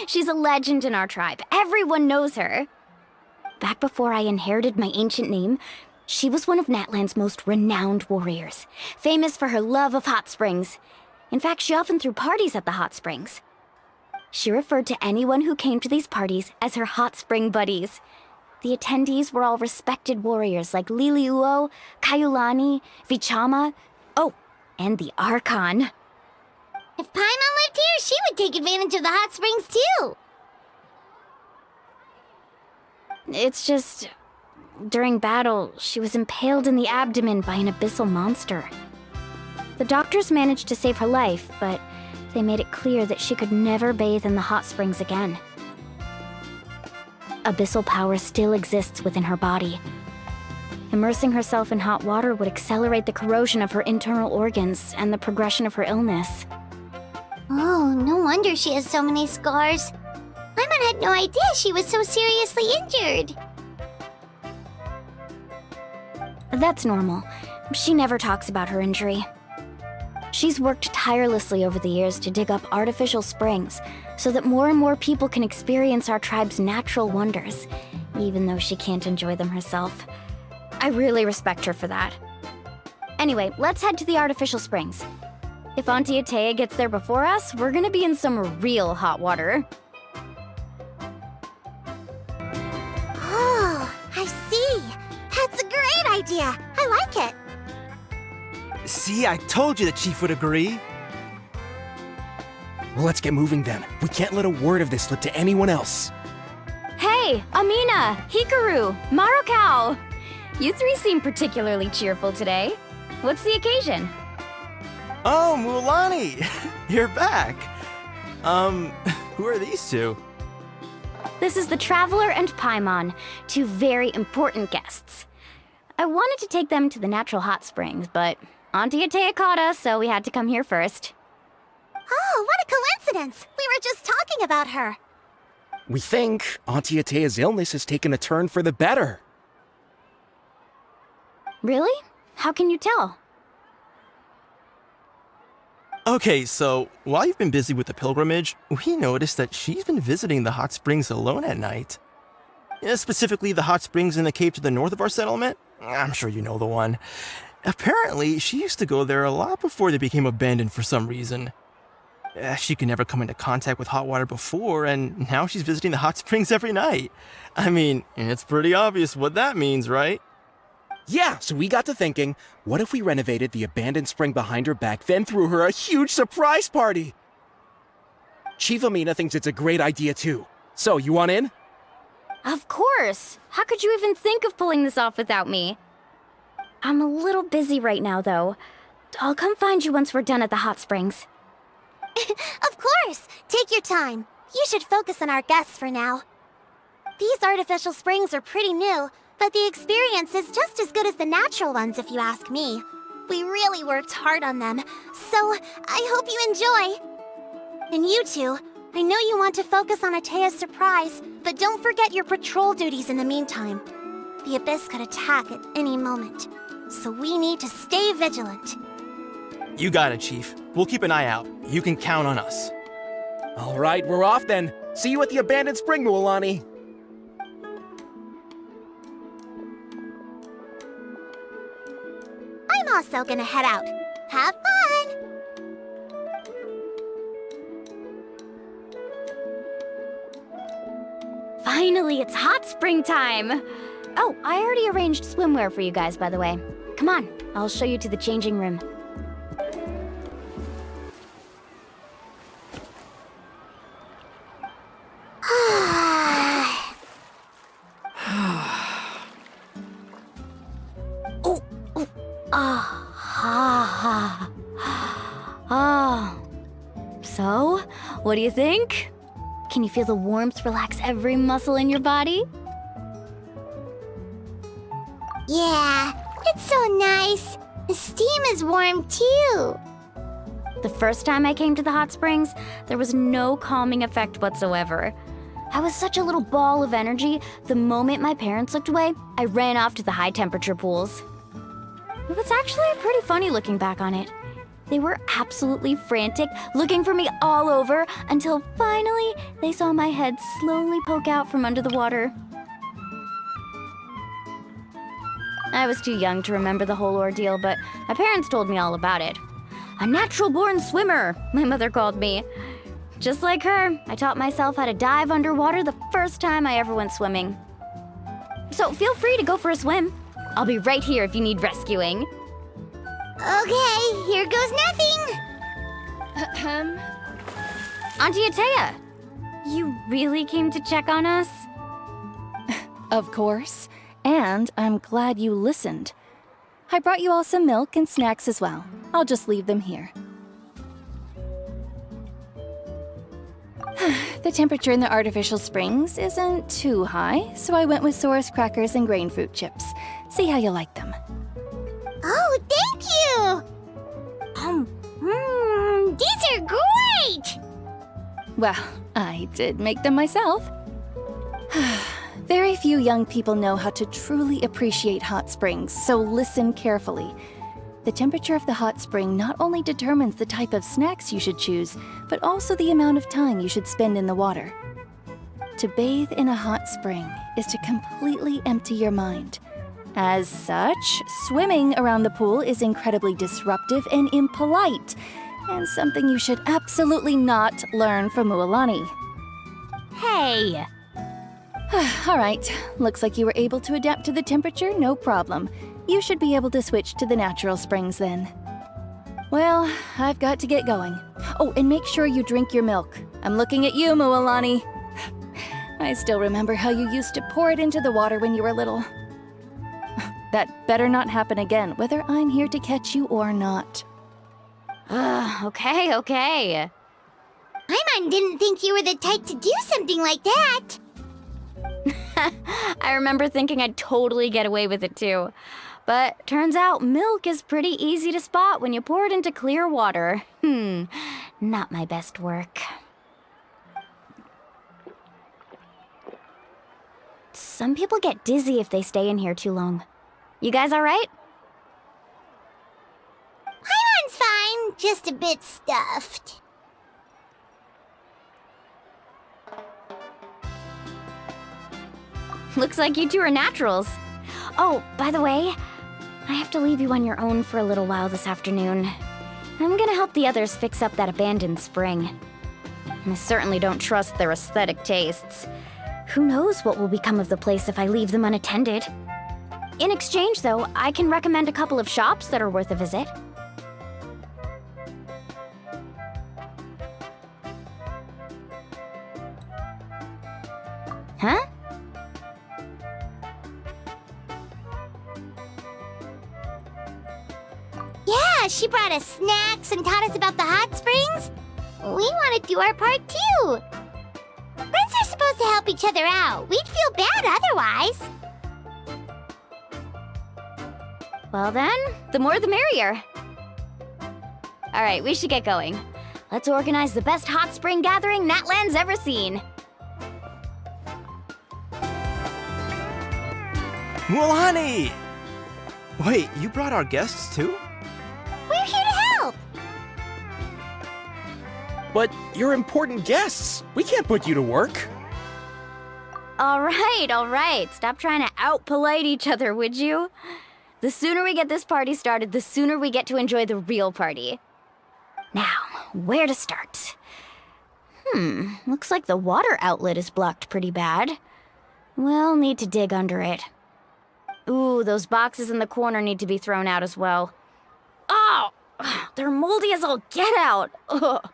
She's a legend in our tribe. Everyone knows her. Back before I inherited my ancient name, she was one of Natlan's most renowned warriors, famous for her love of hot springs. In fact, she often threw parties at the hot springs. She referred to anyone who came to these parties as her hot spring buddies. The attendees were all respected warriors like Liliuo, Kaiulani, Vichama, oh, and the Archon. If Paimon lived here, she would take advantage of the hot springs too. It's just... during battle, she was impaled in the abdomen by an abyssal monster. The doctors managed to save her life, but they made it clear that she could never bathe in the hot springs again. Abyssal power still exists within her body. Immersing herself in hot water would accelerate the corrosion of her internal organs and the progression of her illness. Oh, no wonder she has so many scars. Paimon had no idea she was so seriously injured. That's normal. She never talks about her injury. She's worked tirelessly over the years to dig up artificial springs so that more and more people can experience our tribe's natural wonders, even though she can't enjoy them herself. I really respect her for that. Anyway, let's head to the artificial springs. If Auntie Atea gets there before us, we're gonna be in some real hot water. Oh, I see. That's a great idea. I like it. See, I told you the chief would agree. Well, let's get moving then. We can't let a word of this slip to anyone else. Hey, Amina, Hikaru, Marukao! You three seem particularly cheerful today. What's the occasion? Oh, Mulani! You're back! Who are these two? This is the Traveler and Paimon, two very important guests. I wanted to take them to the natural hot springs, but Auntie Atea caught us, so we had to come here first. Oh, what a coincidence! We were just talking about her. We think Auntie Atea's illness has taken a turn for the better. Really? How can you tell? Okay, so while you've been busy with the pilgrimage, we noticed that she's been visiting the hot springs alone at night. Specifically, the hot springs in the cave to the north of our settlement. I'm sure you know the one. Apparently, she used to go there a lot before they became abandoned for some reason. She could never come into contact with hot water before, and now she's visiting the hot springs every night. I mean, it's pretty obvious what that means, right? Yeah, so we got to thinking, what if we renovated the abandoned spring behind her back, then threw her a huge surprise party? Chief Amina thinks it's a great idea too. So, you want in? Of course! How could you even think of pulling this off without me? I'm a little busy right now, though. I'll come find you once we're done at the hot springs. Of course! Take your time. You should focus on our guests for now. These artificial springs are pretty new, but the experience is just as good as the natural ones, if you ask me. We really worked hard on them, so I hope you enjoy. And you two, I know you want to focus on Atea's surprise, but don't forget your patrol duties in the meantime. The Abyss could attack at any moment, so we need to stay vigilant. You got it, Chief. We'll keep an eye out. You can count on us. All right, we're off then. See you at the abandoned spring, Mualani. I'm also gonna head out. Have fun! Finally, it's hot spring time! Oh, I already arranged swimwear for you guys, by the way. Come on, I'll show you to the changing room. So, what do you think? Can you feel the warmth relax every muscle in your body? Yeah, it's so nice. The steam is warm too. The first time I came to the hot springs, there was no calming effect whatsoever. I was such a little ball of energy, the moment my parents looked away, I ran off to the high-temperature pools. It was actually pretty funny looking back on it. They were absolutely frantic, looking for me all over, until finally they saw my head slowly poke out from under the water. I was too young to remember the whole ordeal, but my parents told me all about it. A natural-born swimmer, my mother called me. Just like her, I taught myself how to dive underwater the first time I ever went swimming. So feel free to go for a swim. I'll be right here if you need rescuing. Okay, here goes nothing. Auntie Atea, you really came to check on us? Of course. And I'm glad you listened. I brought you all some milk and snacks as well. I'll just leave them here. The temperature in the artificial springs isn't too high, so I went with Source crackers and grain fruit chips. See how you like them. Oh, thank you! These are great! Well, I did make them myself. Very few young people know how to truly appreciate hot springs, so listen carefully. The temperature of the hot spring not only determines the type of snacks you should choose, but also the amount of time you should spend in the water. To bathe in a hot spring is to completely empty your mind. As such, swimming around the pool is incredibly disruptive and impolite, and something you should absolutely not learn from Mualani. Hey! All right, looks like you were able to adapt to the temperature, no problem. You should be able to switch to the natural springs then. Well, I've got to get going. Oh, and make sure you drink your milk. I'm looking at you, Mualani. I still remember how you used to pour it into the water when you were little. That better not happen again, whether I'm here to catch you or not. Okay. Paimon didn't think you were the type to do something like that. I remember thinking I'd totally get away with it too. But turns out milk is pretty easy to spot when you pour it into clear water. Not my best work. Some people get dizzy if they stay in here too long. You guys alright? Paimon's fine, just a bit stuffed. Looks like you two are naturals. Oh, by the way, I have to leave you on your own for a little while this afternoon. I'm gonna help the others fix up that abandoned spring. I certainly don't trust their aesthetic tastes. Who knows what will become of the place if I leave them unattended? In exchange, though, I can recommend a couple of shops that are worth a visit. Huh? Yeah, she brought us snacks and taught us about the hot springs. We want to do our part too. Friends are supposed to help each other out. We'd feel bad otherwise. Well then, the more the merrier. Alright, we should get going. Let's organize the best hot spring gathering Natland's ever seen. Mualani! Wait, you brought our guests too? We're here to help! But you're important guests. We can't put you to work. Alright. Stop trying to out-polite each other, would you? The sooner we get this party started, the sooner we get to enjoy the real party. Now, where to start? Looks like the water outlet is blocked pretty bad. We'll need to dig under it. Ooh, those boxes in the corner need to be thrown out as well. Oh! They're moldy as all get out! Ugh.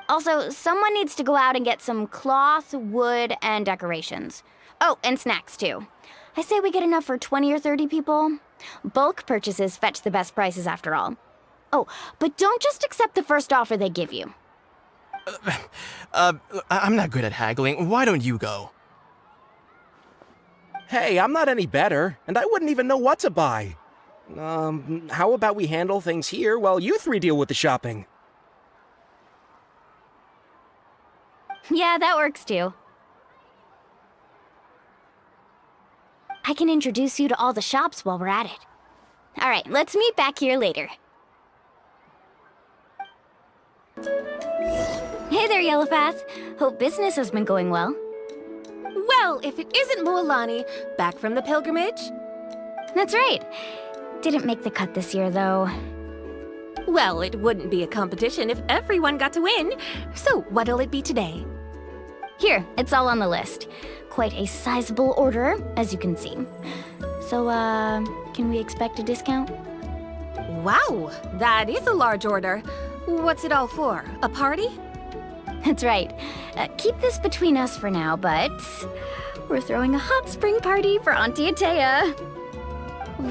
Also, someone needs to go out and get some cloth, wood, and decorations. Oh, and snacks too. I say we get enough for 20 or 30 people. Bulk purchases fetch the best prices after all. Oh, but don't just accept the first offer they give you. I'm not good at haggling. Why don't you go? Hey, I'm not any better, and I wouldn't even know what to buy. How about we handle things here while you three deal with the shopping? Yeah, that works too. I can introduce you to all the shops while we're at it. Alright, let's meet back here later. Hey there, Yellowpath. Hope business has been going well. Well, if it isn't Mualani, back from the pilgrimage? That's right. Didn't make the cut this year, though. Well, it wouldn't be a competition if everyone got to win. So what'll it be today? Here, it's all on the list. Quite a sizable order, as you can see. So, can we expect a discount? Wow, that is a large order. What's it all for? A party? That's right. Keep this between us for now, but we're throwing a hot spring party for Auntie Atea.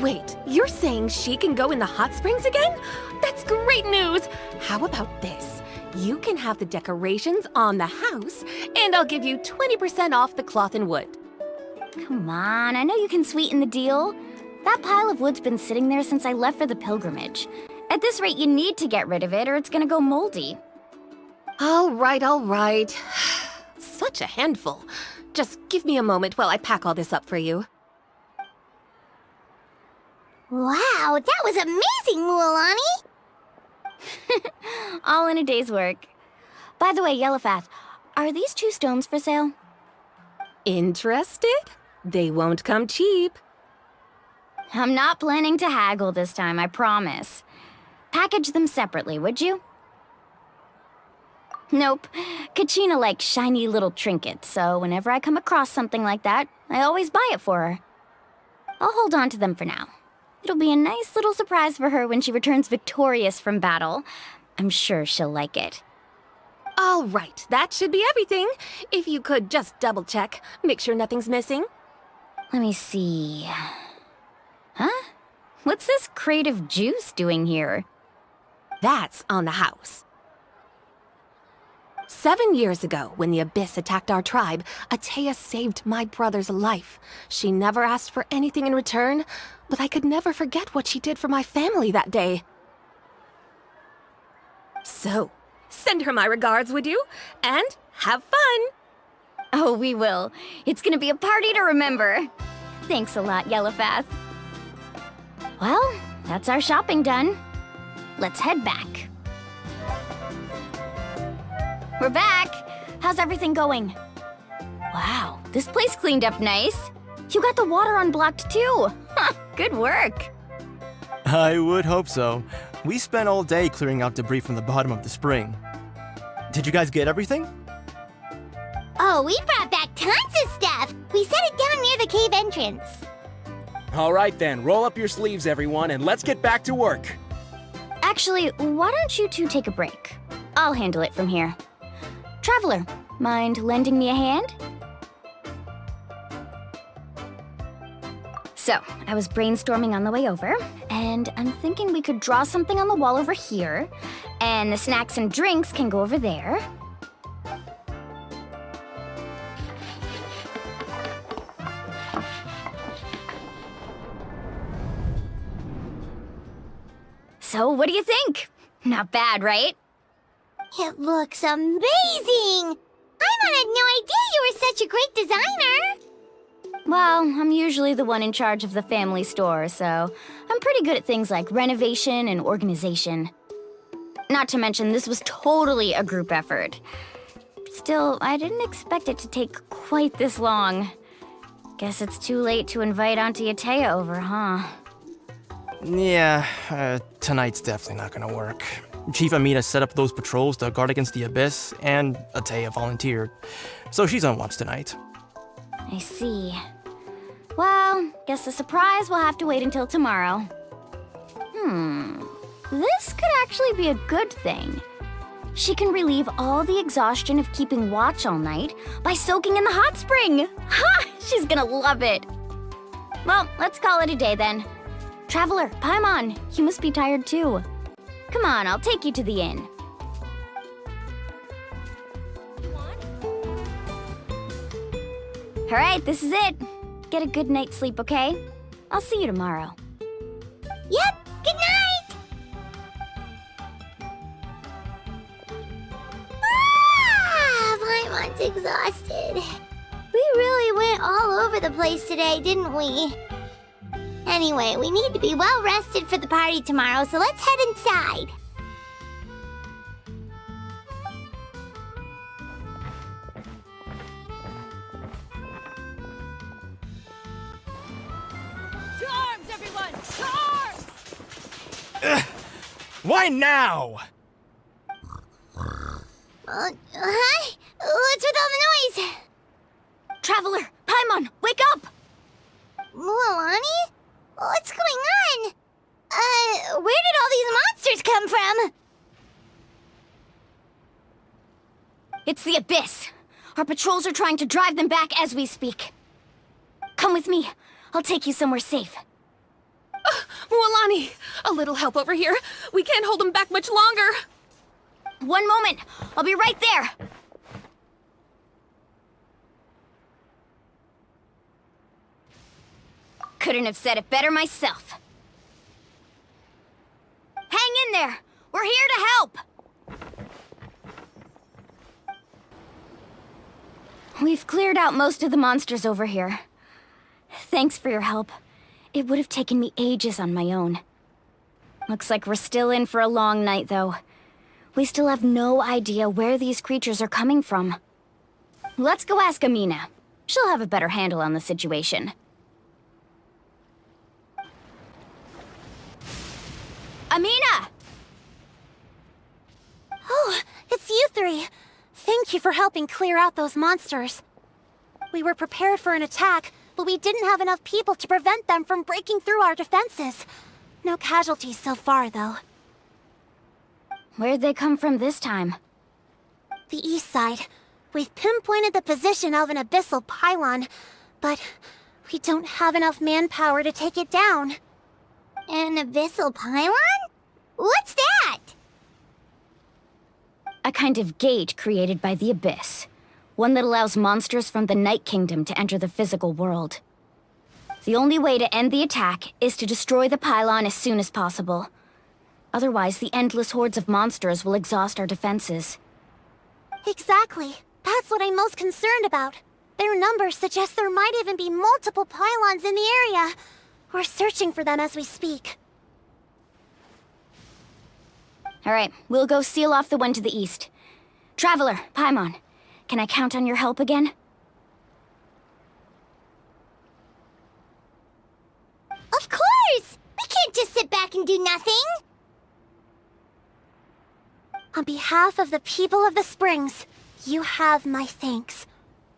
Wait, you're saying she can go in the hot springs again? That's great news! How about this? You can have the decorations on the house, and I'll give you 20% off the cloth and wood. Come on, I know you can sweeten the deal. That pile of wood's been sitting there since I left for the pilgrimage. At this rate, you need to get rid of it or it's gonna go moldy. All right. Such a handful. Just give me a moment while I pack all this up for you. Wow, that was amazing, Mualani! All in a day's work. By the way, Yellowpath, are these 2 stones for sale? Interested? They won't come cheap. I'm not planning to haggle this time, I promise. Package them separately, would you? Nope. Kachina likes shiny little trinkets, so whenever I come across something like that, I always buy it for her. I'll hold on to them for now. It'll be a nice little surprise for her when she returns victorious from battle. I'm sure she'll like it. All right, that should be everything. If you could just double check, make sure nothing's missing. Let me see. Huh? What's this crate of juice doing here? That's on the house. 7 years ago, when the Abyss attacked our tribe, Atea saved my brother's life. She never asked for anything in return, but I could never forget what she did for my family that day. So, send her my regards, would you? And have fun! Oh, we will. It's gonna be a party to remember. Thanks a lot, Yellowpath. Well, that's our shopping done. Let's head back. We're back! How's everything going? Wow, this place cleaned up nice. You got the water unblocked too. Good work. I would hope so. We spent all day clearing out debris from the bottom of the spring. Did you guys get everything? Oh, we brought back tons of stuff! We set it down near the cave entrance. Alright then, roll up your sleeves everyone and let's get back to work. Actually, why don't you 2 take a break? I'll handle it from here. Traveler, mind lending me a hand? So, I was brainstorming on the way over, and I'm thinking we could draw something on the wall over here, and the snacks and drinks can go over there. So, what do you think? Not bad, right? It looks amazing! Paimon had no idea you were such a great designer! Well, I'm usually the one in charge of the family store, so I'm pretty good at things like renovation and organization. Not to mention, this was totally a group effort. Still, I didn't expect it to take quite this long. Guess it's too late to invite Auntie Atea over, huh? Yeah, tonight's definitely not gonna work. Chief Amina set up those patrols to guard against the Abyss, and Atea volunteered. So she's on watch tonight. I see. Well, guess the surprise will have to wait until tomorrow. This could actually be a good thing. She can relieve all the exhaustion of keeping watch all night by soaking in the hot spring. Ha! She's gonna love it. Well, let's call it a day then. Traveler, Paimon, you must be tired too. Come on, I'll take you to the inn. All right, this is it. Get a good night's sleep, okay? I'll see you tomorrow. Yep, good night! Ah, Paimon's exhausted. We really went all over the place today, didn't we? Anyway, we need to be well rested for the party tomorrow, so let's head inside. To arms, everyone! To arms! Why now? Huh? What's with all the noise? Traveler, Paimon, wake up! Mualani? What's going on? Where did all these monsters come from? It's the Abyss. Our patrols are trying to drive them back as we speak. Come with me. I'll take you somewhere safe. Mualani! A little help over here. We can't hold them back much longer. One moment. I'll be right there. Couldn't have said it better myself. Hang in there. We're here to help. We've cleared out most of the monsters over here. Thanks for your help. It would have taken me ages on my own. Looks like we're still in for a long night, though. We still have no idea where these creatures are coming from. Let's go ask Amina. She'll have a better handle on the situation. Amina! Oh, it's you three. Thank you for helping clear out those monsters. We were prepared for an attack, but we didn't have enough people to prevent them from breaking through our defenses. No casualties so far, though. Where'd they come from this time? The east side. We've pinpointed the position of an abyssal pylon, but we don't have enough manpower to take it down. An abyssal pylon? What's that? A kind of gate created by the Abyss. One that allows monsters from the Night Kingdom to enter the physical world. The only way to end the attack is to destroy the pylon as soon as possible. Otherwise, the endless hordes of monsters will exhaust our defenses. Exactly. That's what I'm most concerned about. Their numbers suggest there might even be multiple pylons in the area. We're searching for them as we speak. Alright, we'll go seal off the one to the east. Traveler, Paimon, can I count on your help again? Of course! We can't just sit back and do nothing! On behalf of the people of the Springs, you have my thanks.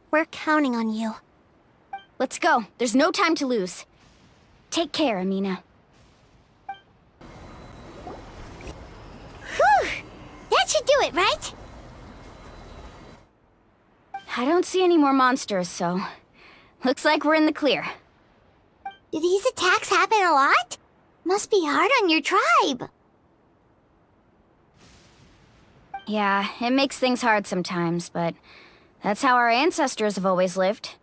We're counting on you. Let's go. There's no time to lose. Take care, Amina. Whew! That should do it, right? I don't see any more monsters, so... looks like we're in the clear. Do these attacks happen a lot? Must be hard on your tribe. Yeah, it makes things hard sometimes, but... that's how our ancestors have always lived.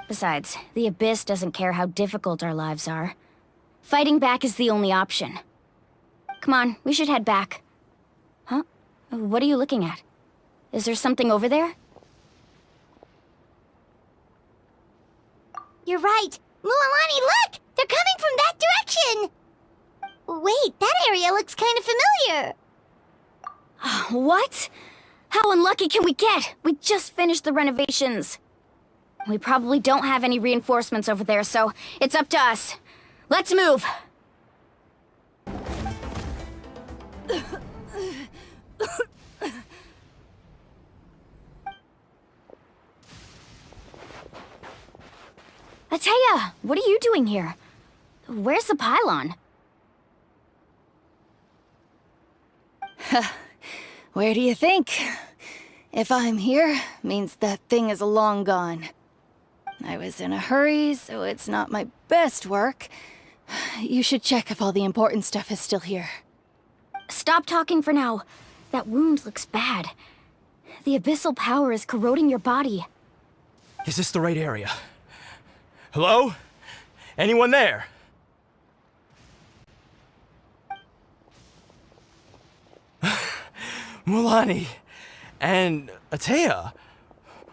Besides, the Abyss doesn't care how difficult our lives are. Fighting back is the only option. Come on, we should head back. Huh? What are you looking at? Is there something over there? You're right. Mualani, look! They're coming from that direction! Wait, that area looks kind of familiar. What? How unlucky can we get? We just finished the renovations. We probably don't have any reinforcements over there, so it's up to us. Let's move! Ateya, what are you doing here? Where's the pylon? Where do you think? If I'm here, means that thing is long gone. I was in a hurry, so it's not my best work. You should check if all the important stuff is still here. Stop talking for now. That wound looks bad. The abyssal power is corroding your body. Is this the right area? Hello? Anyone there? Mualani, And Atea,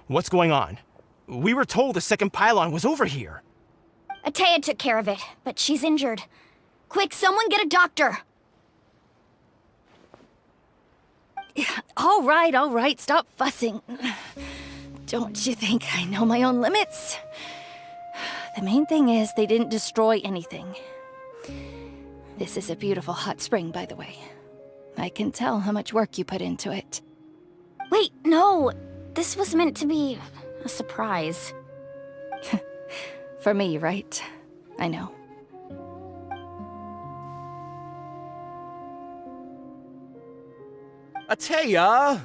what's going on? We were told the second pylon was over here. Atea took care of it, but she's injured. Quick, someone get a doctor! All right, stop fussing. Don't you think I know my own limits? The main thing is they didn't destroy anything. This is a beautiful hot spring, by the way. I can tell how much work you put into it. Wait, no! This was meant to be a surprise. For me, right? I know. Atea!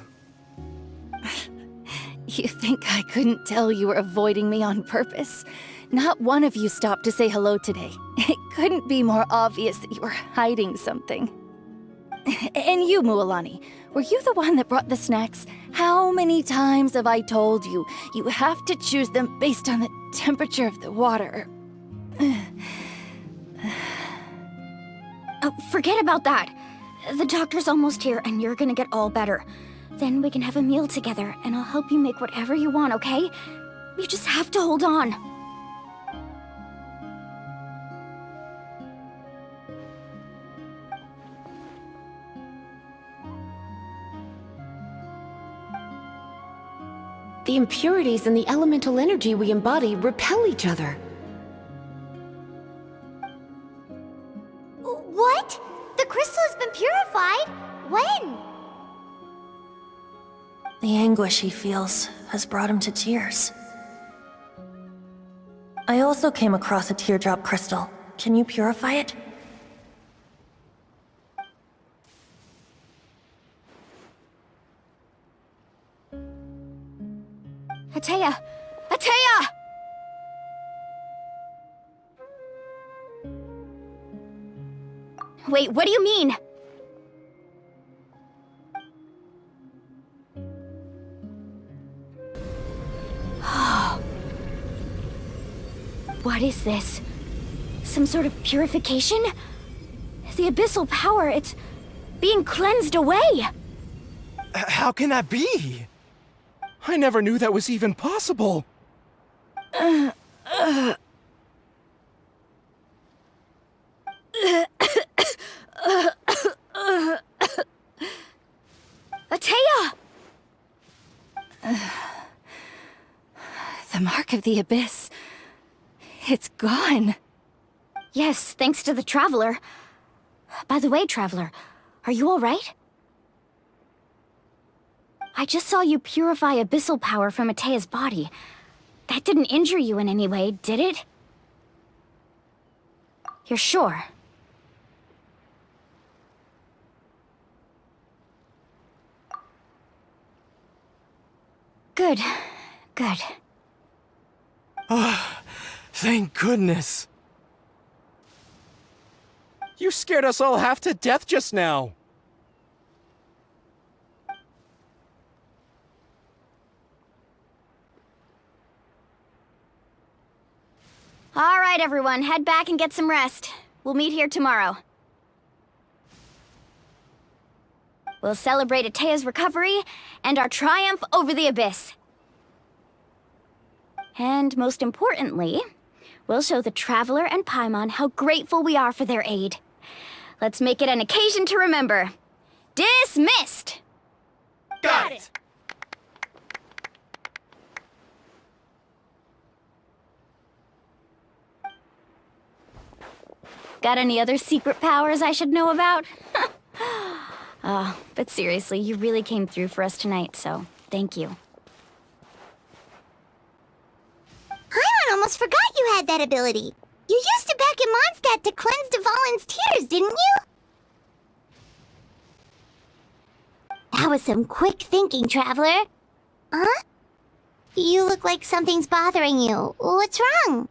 You think I couldn't tell you were avoiding me on purpose? Not one of you stopped to say hello today. It couldn't be more obvious that you were hiding something. And you, Mualani, were you the one that brought the snacks? How many times have I told you, you have to choose them based on the temperature of the water? Oh, forget about that. The doctor's almost here, and you're gonna get all better. Then we can have a meal together, and I'll help you make whatever you want, okay? You just have to hold on. The impurities and the elemental energy we embody repel each other. What? The crystal has been purified? When? The anguish he feels has brought him to tears. I also came across a teardrop crystal. Can you purify it? Atea! Atea! Wait, what do you mean? What is this? Some sort of purification? The abyssal power, it's being cleansed away! How can that be? I never knew that was even possible. Atea! The mark of the abyss. It's gone. Yes, thanks to the Traveler. By the way, Traveler, are you alright? I just saw you purify abyssal power from Atea's body. That didn't injure you in any way, did it? You're sure? Good. Good. Ah, thank goodness. You scared us all half to death just now. All right, everyone, head back and get some rest. We'll meet here tomorrow. We'll celebrate Atea's recovery and our triumph over the abyss. And most importantly, we'll show the Traveler and Paimon how grateful we are for their aid. Let's make it an occasion to remember. Dismissed! Got it! Got any other secret powers I should know about? But seriously, you really came through for us tonight, so thank you. Paimon almost forgot you had that ability. You used it back in Mondstadt to cleanse Dvalin's tears, didn't you? That was some quick thinking, Traveler. Huh? You look like something's bothering you. What's wrong?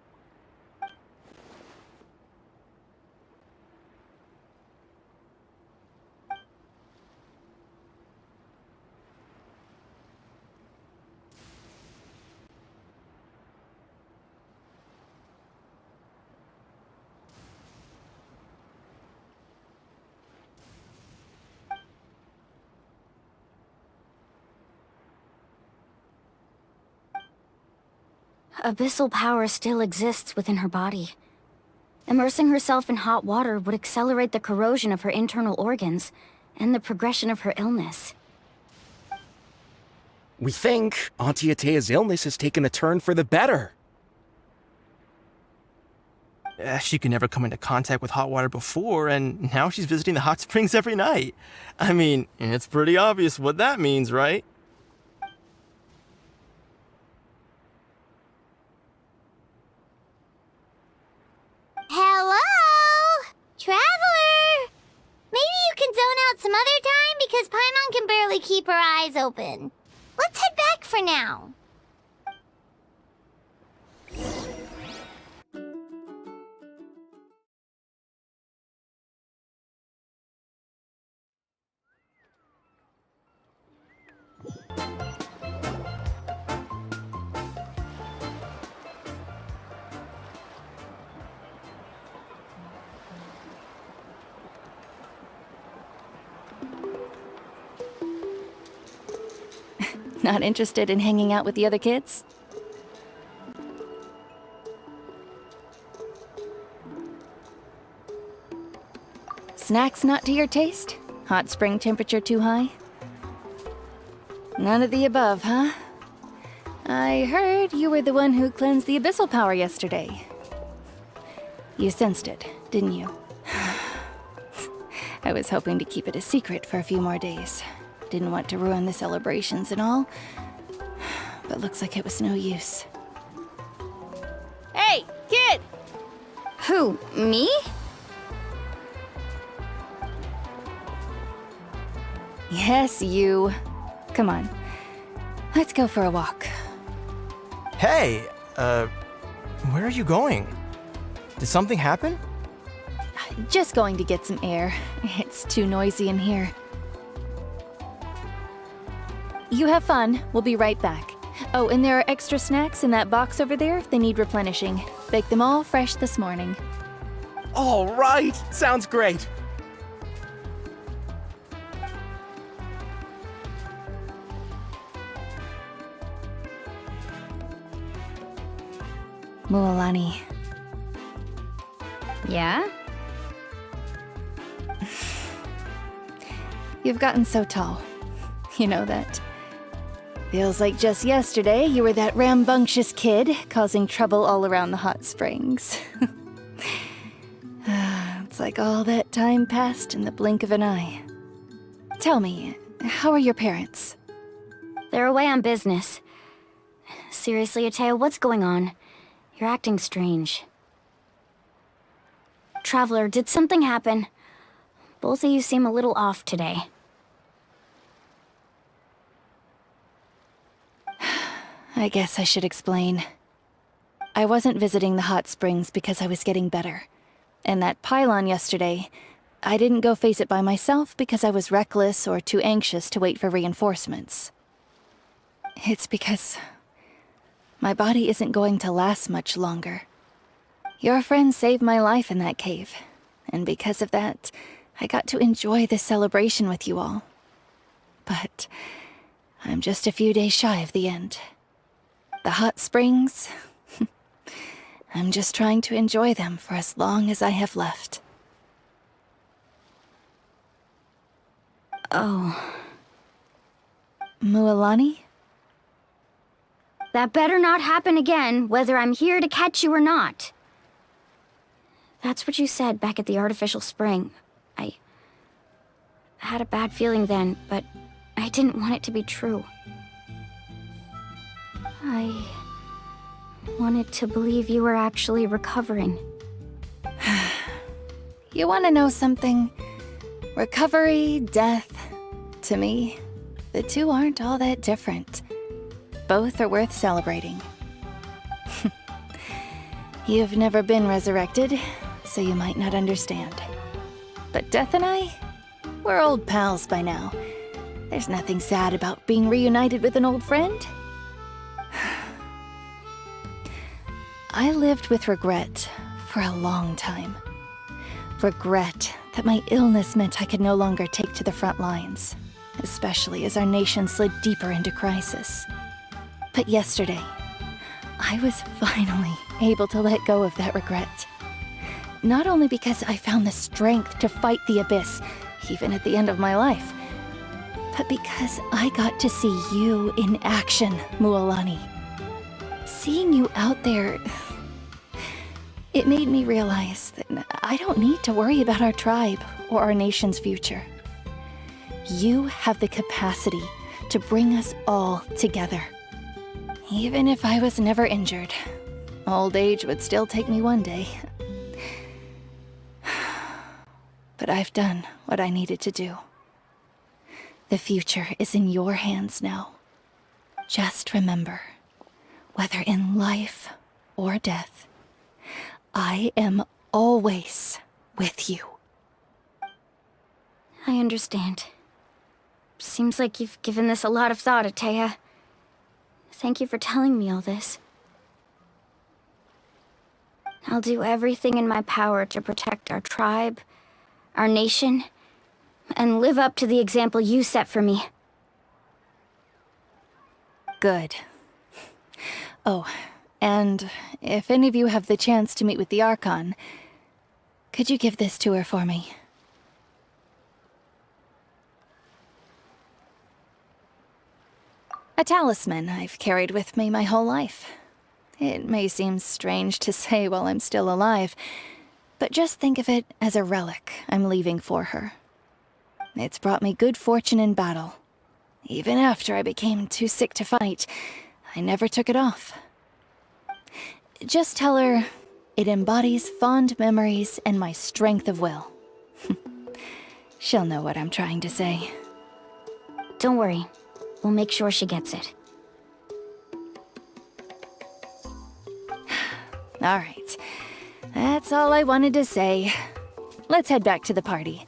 abyssal power still exists within her body. Immersing herself in hot water would accelerate the corrosion of her internal organs and the progression of her illness. We think Auntie Atea's illness has taken a turn for the better. She could never come into contact with hot water before, and now she's visiting the hot springs every night. I mean, it's pretty obvious what that means, right? Hello? Traveler! Maybe you can zone out some other time because Paimon can barely keep her eyes open. Let's head back for now. Not interested in hanging out with the other kids? Snacks not to your taste? Hot spring temperature too high? None of the above, huh? I heard you were the one who cleansed the abyssal power yesterday. You sensed it, didn't you? I was hoping to keep it a secret for a few more days. Didn't want to ruin the celebrations and all, but looks like it was no use. Hey, kid! Who, me? Yes, you. Come on. Let's go for a walk. Hey, where are you going? Did something happen? Just going to get some air. It's too noisy in here. You have fun. We'll be right back. Oh, and there are extra snacks in that box over there if they need replenishing. Baked them all fresh this morning. All right! Sounds great! Mualani. Yeah? You've gotten so tall. You know that. Feels like just yesterday you were that rambunctious kid causing trouble all around the hot springs. It's like all that time passed in the blink of an eye. Tell me, how are your parents? They're away on business. Seriously, Atea, what's going on? You're acting strange. Traveler, did something happen? Both of you seem a little off today. I guess I should explain. I wasn't visiting the hot springs because I was getting better. And that pylon yesterday, I didn't go face it by myself because I was reckless or too anxious to wait for reinforcements. It's because my body isn't going to last much longer. Your friend saved my life in that cave, and because of that, I got to enjoy this celebration with you all. But I'm just a few days shy of the end. The hot springs, I'm just trying to enjoy them for as long as I have left. Oh. Mualani? That better not happen again, whether I'm here to catch you or not. That's what you said back at the artificial spring. I had a bad feeling then, but I didn't want it to be true. I wanted to believe you were actually recovering. You want to know something? Recovery, death, to me, the two aren't all that different. Both are worth celebrating. You've never been resurrected, so you might not understand. But Death and I, we're old pals by now. There's nothing sad about being reunited with an old friend. I lived with regret for a long time. Regret that my illness meant I could no longer take to the front lines, especially as our nation slid deeper into crisis. But yesterday, I was finally able to let go of that regret. Not only because I found the strength to fight the abyss, even at the end of my life, but because I got to see you in action, Mualani. Seeing you out there, it made me realize that I don't need to worry about our tribe or our nation's future. You have the capacity to bring us all together. Even if I was never injured, old age would still take me one day. But I've done what I needed to do. The future is in your hands now. Just remember, whether in life or death, I am always with you. I understand. Seems like you've given this a lot of thought, Atea. Thank you for telling me all this. I'll do everything in my power to protect our tribe, our nation, and live up to the example you set for me. Good. Oh, and if any of you have the chance to meet with the Archon, could you give this to her for me? A talisman I've carried with me my whole life. It may seem strange to say while I'm still alive, but just think of it as a relic I'm leaving for her. It's brought me good fortune in battle. Even after I became too sick to fight, I never took it off. Just tell her it embodies fond memories and my strength of will. She'll know what I'm trying to say. Don't worry. We'll make sure she gets it. All right. That's all I wanted to say. Let's head back to the party.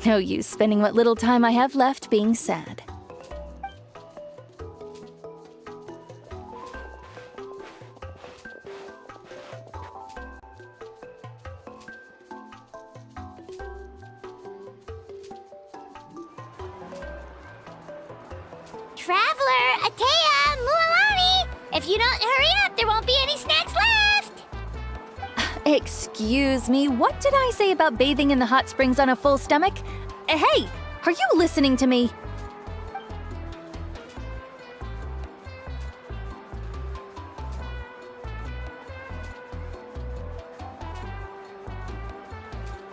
No use spending what little time I have left being sad. Traveler, Atea, Mualani! If you don't hurry up, there won't be any snacks left! Excuse me, what did I say about bathing in the hot springs on a full stomach? Hey, are you listening to me?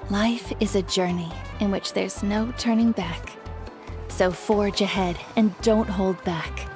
Life is a journey in which there's no turning back. So forge ahead and don't hold back.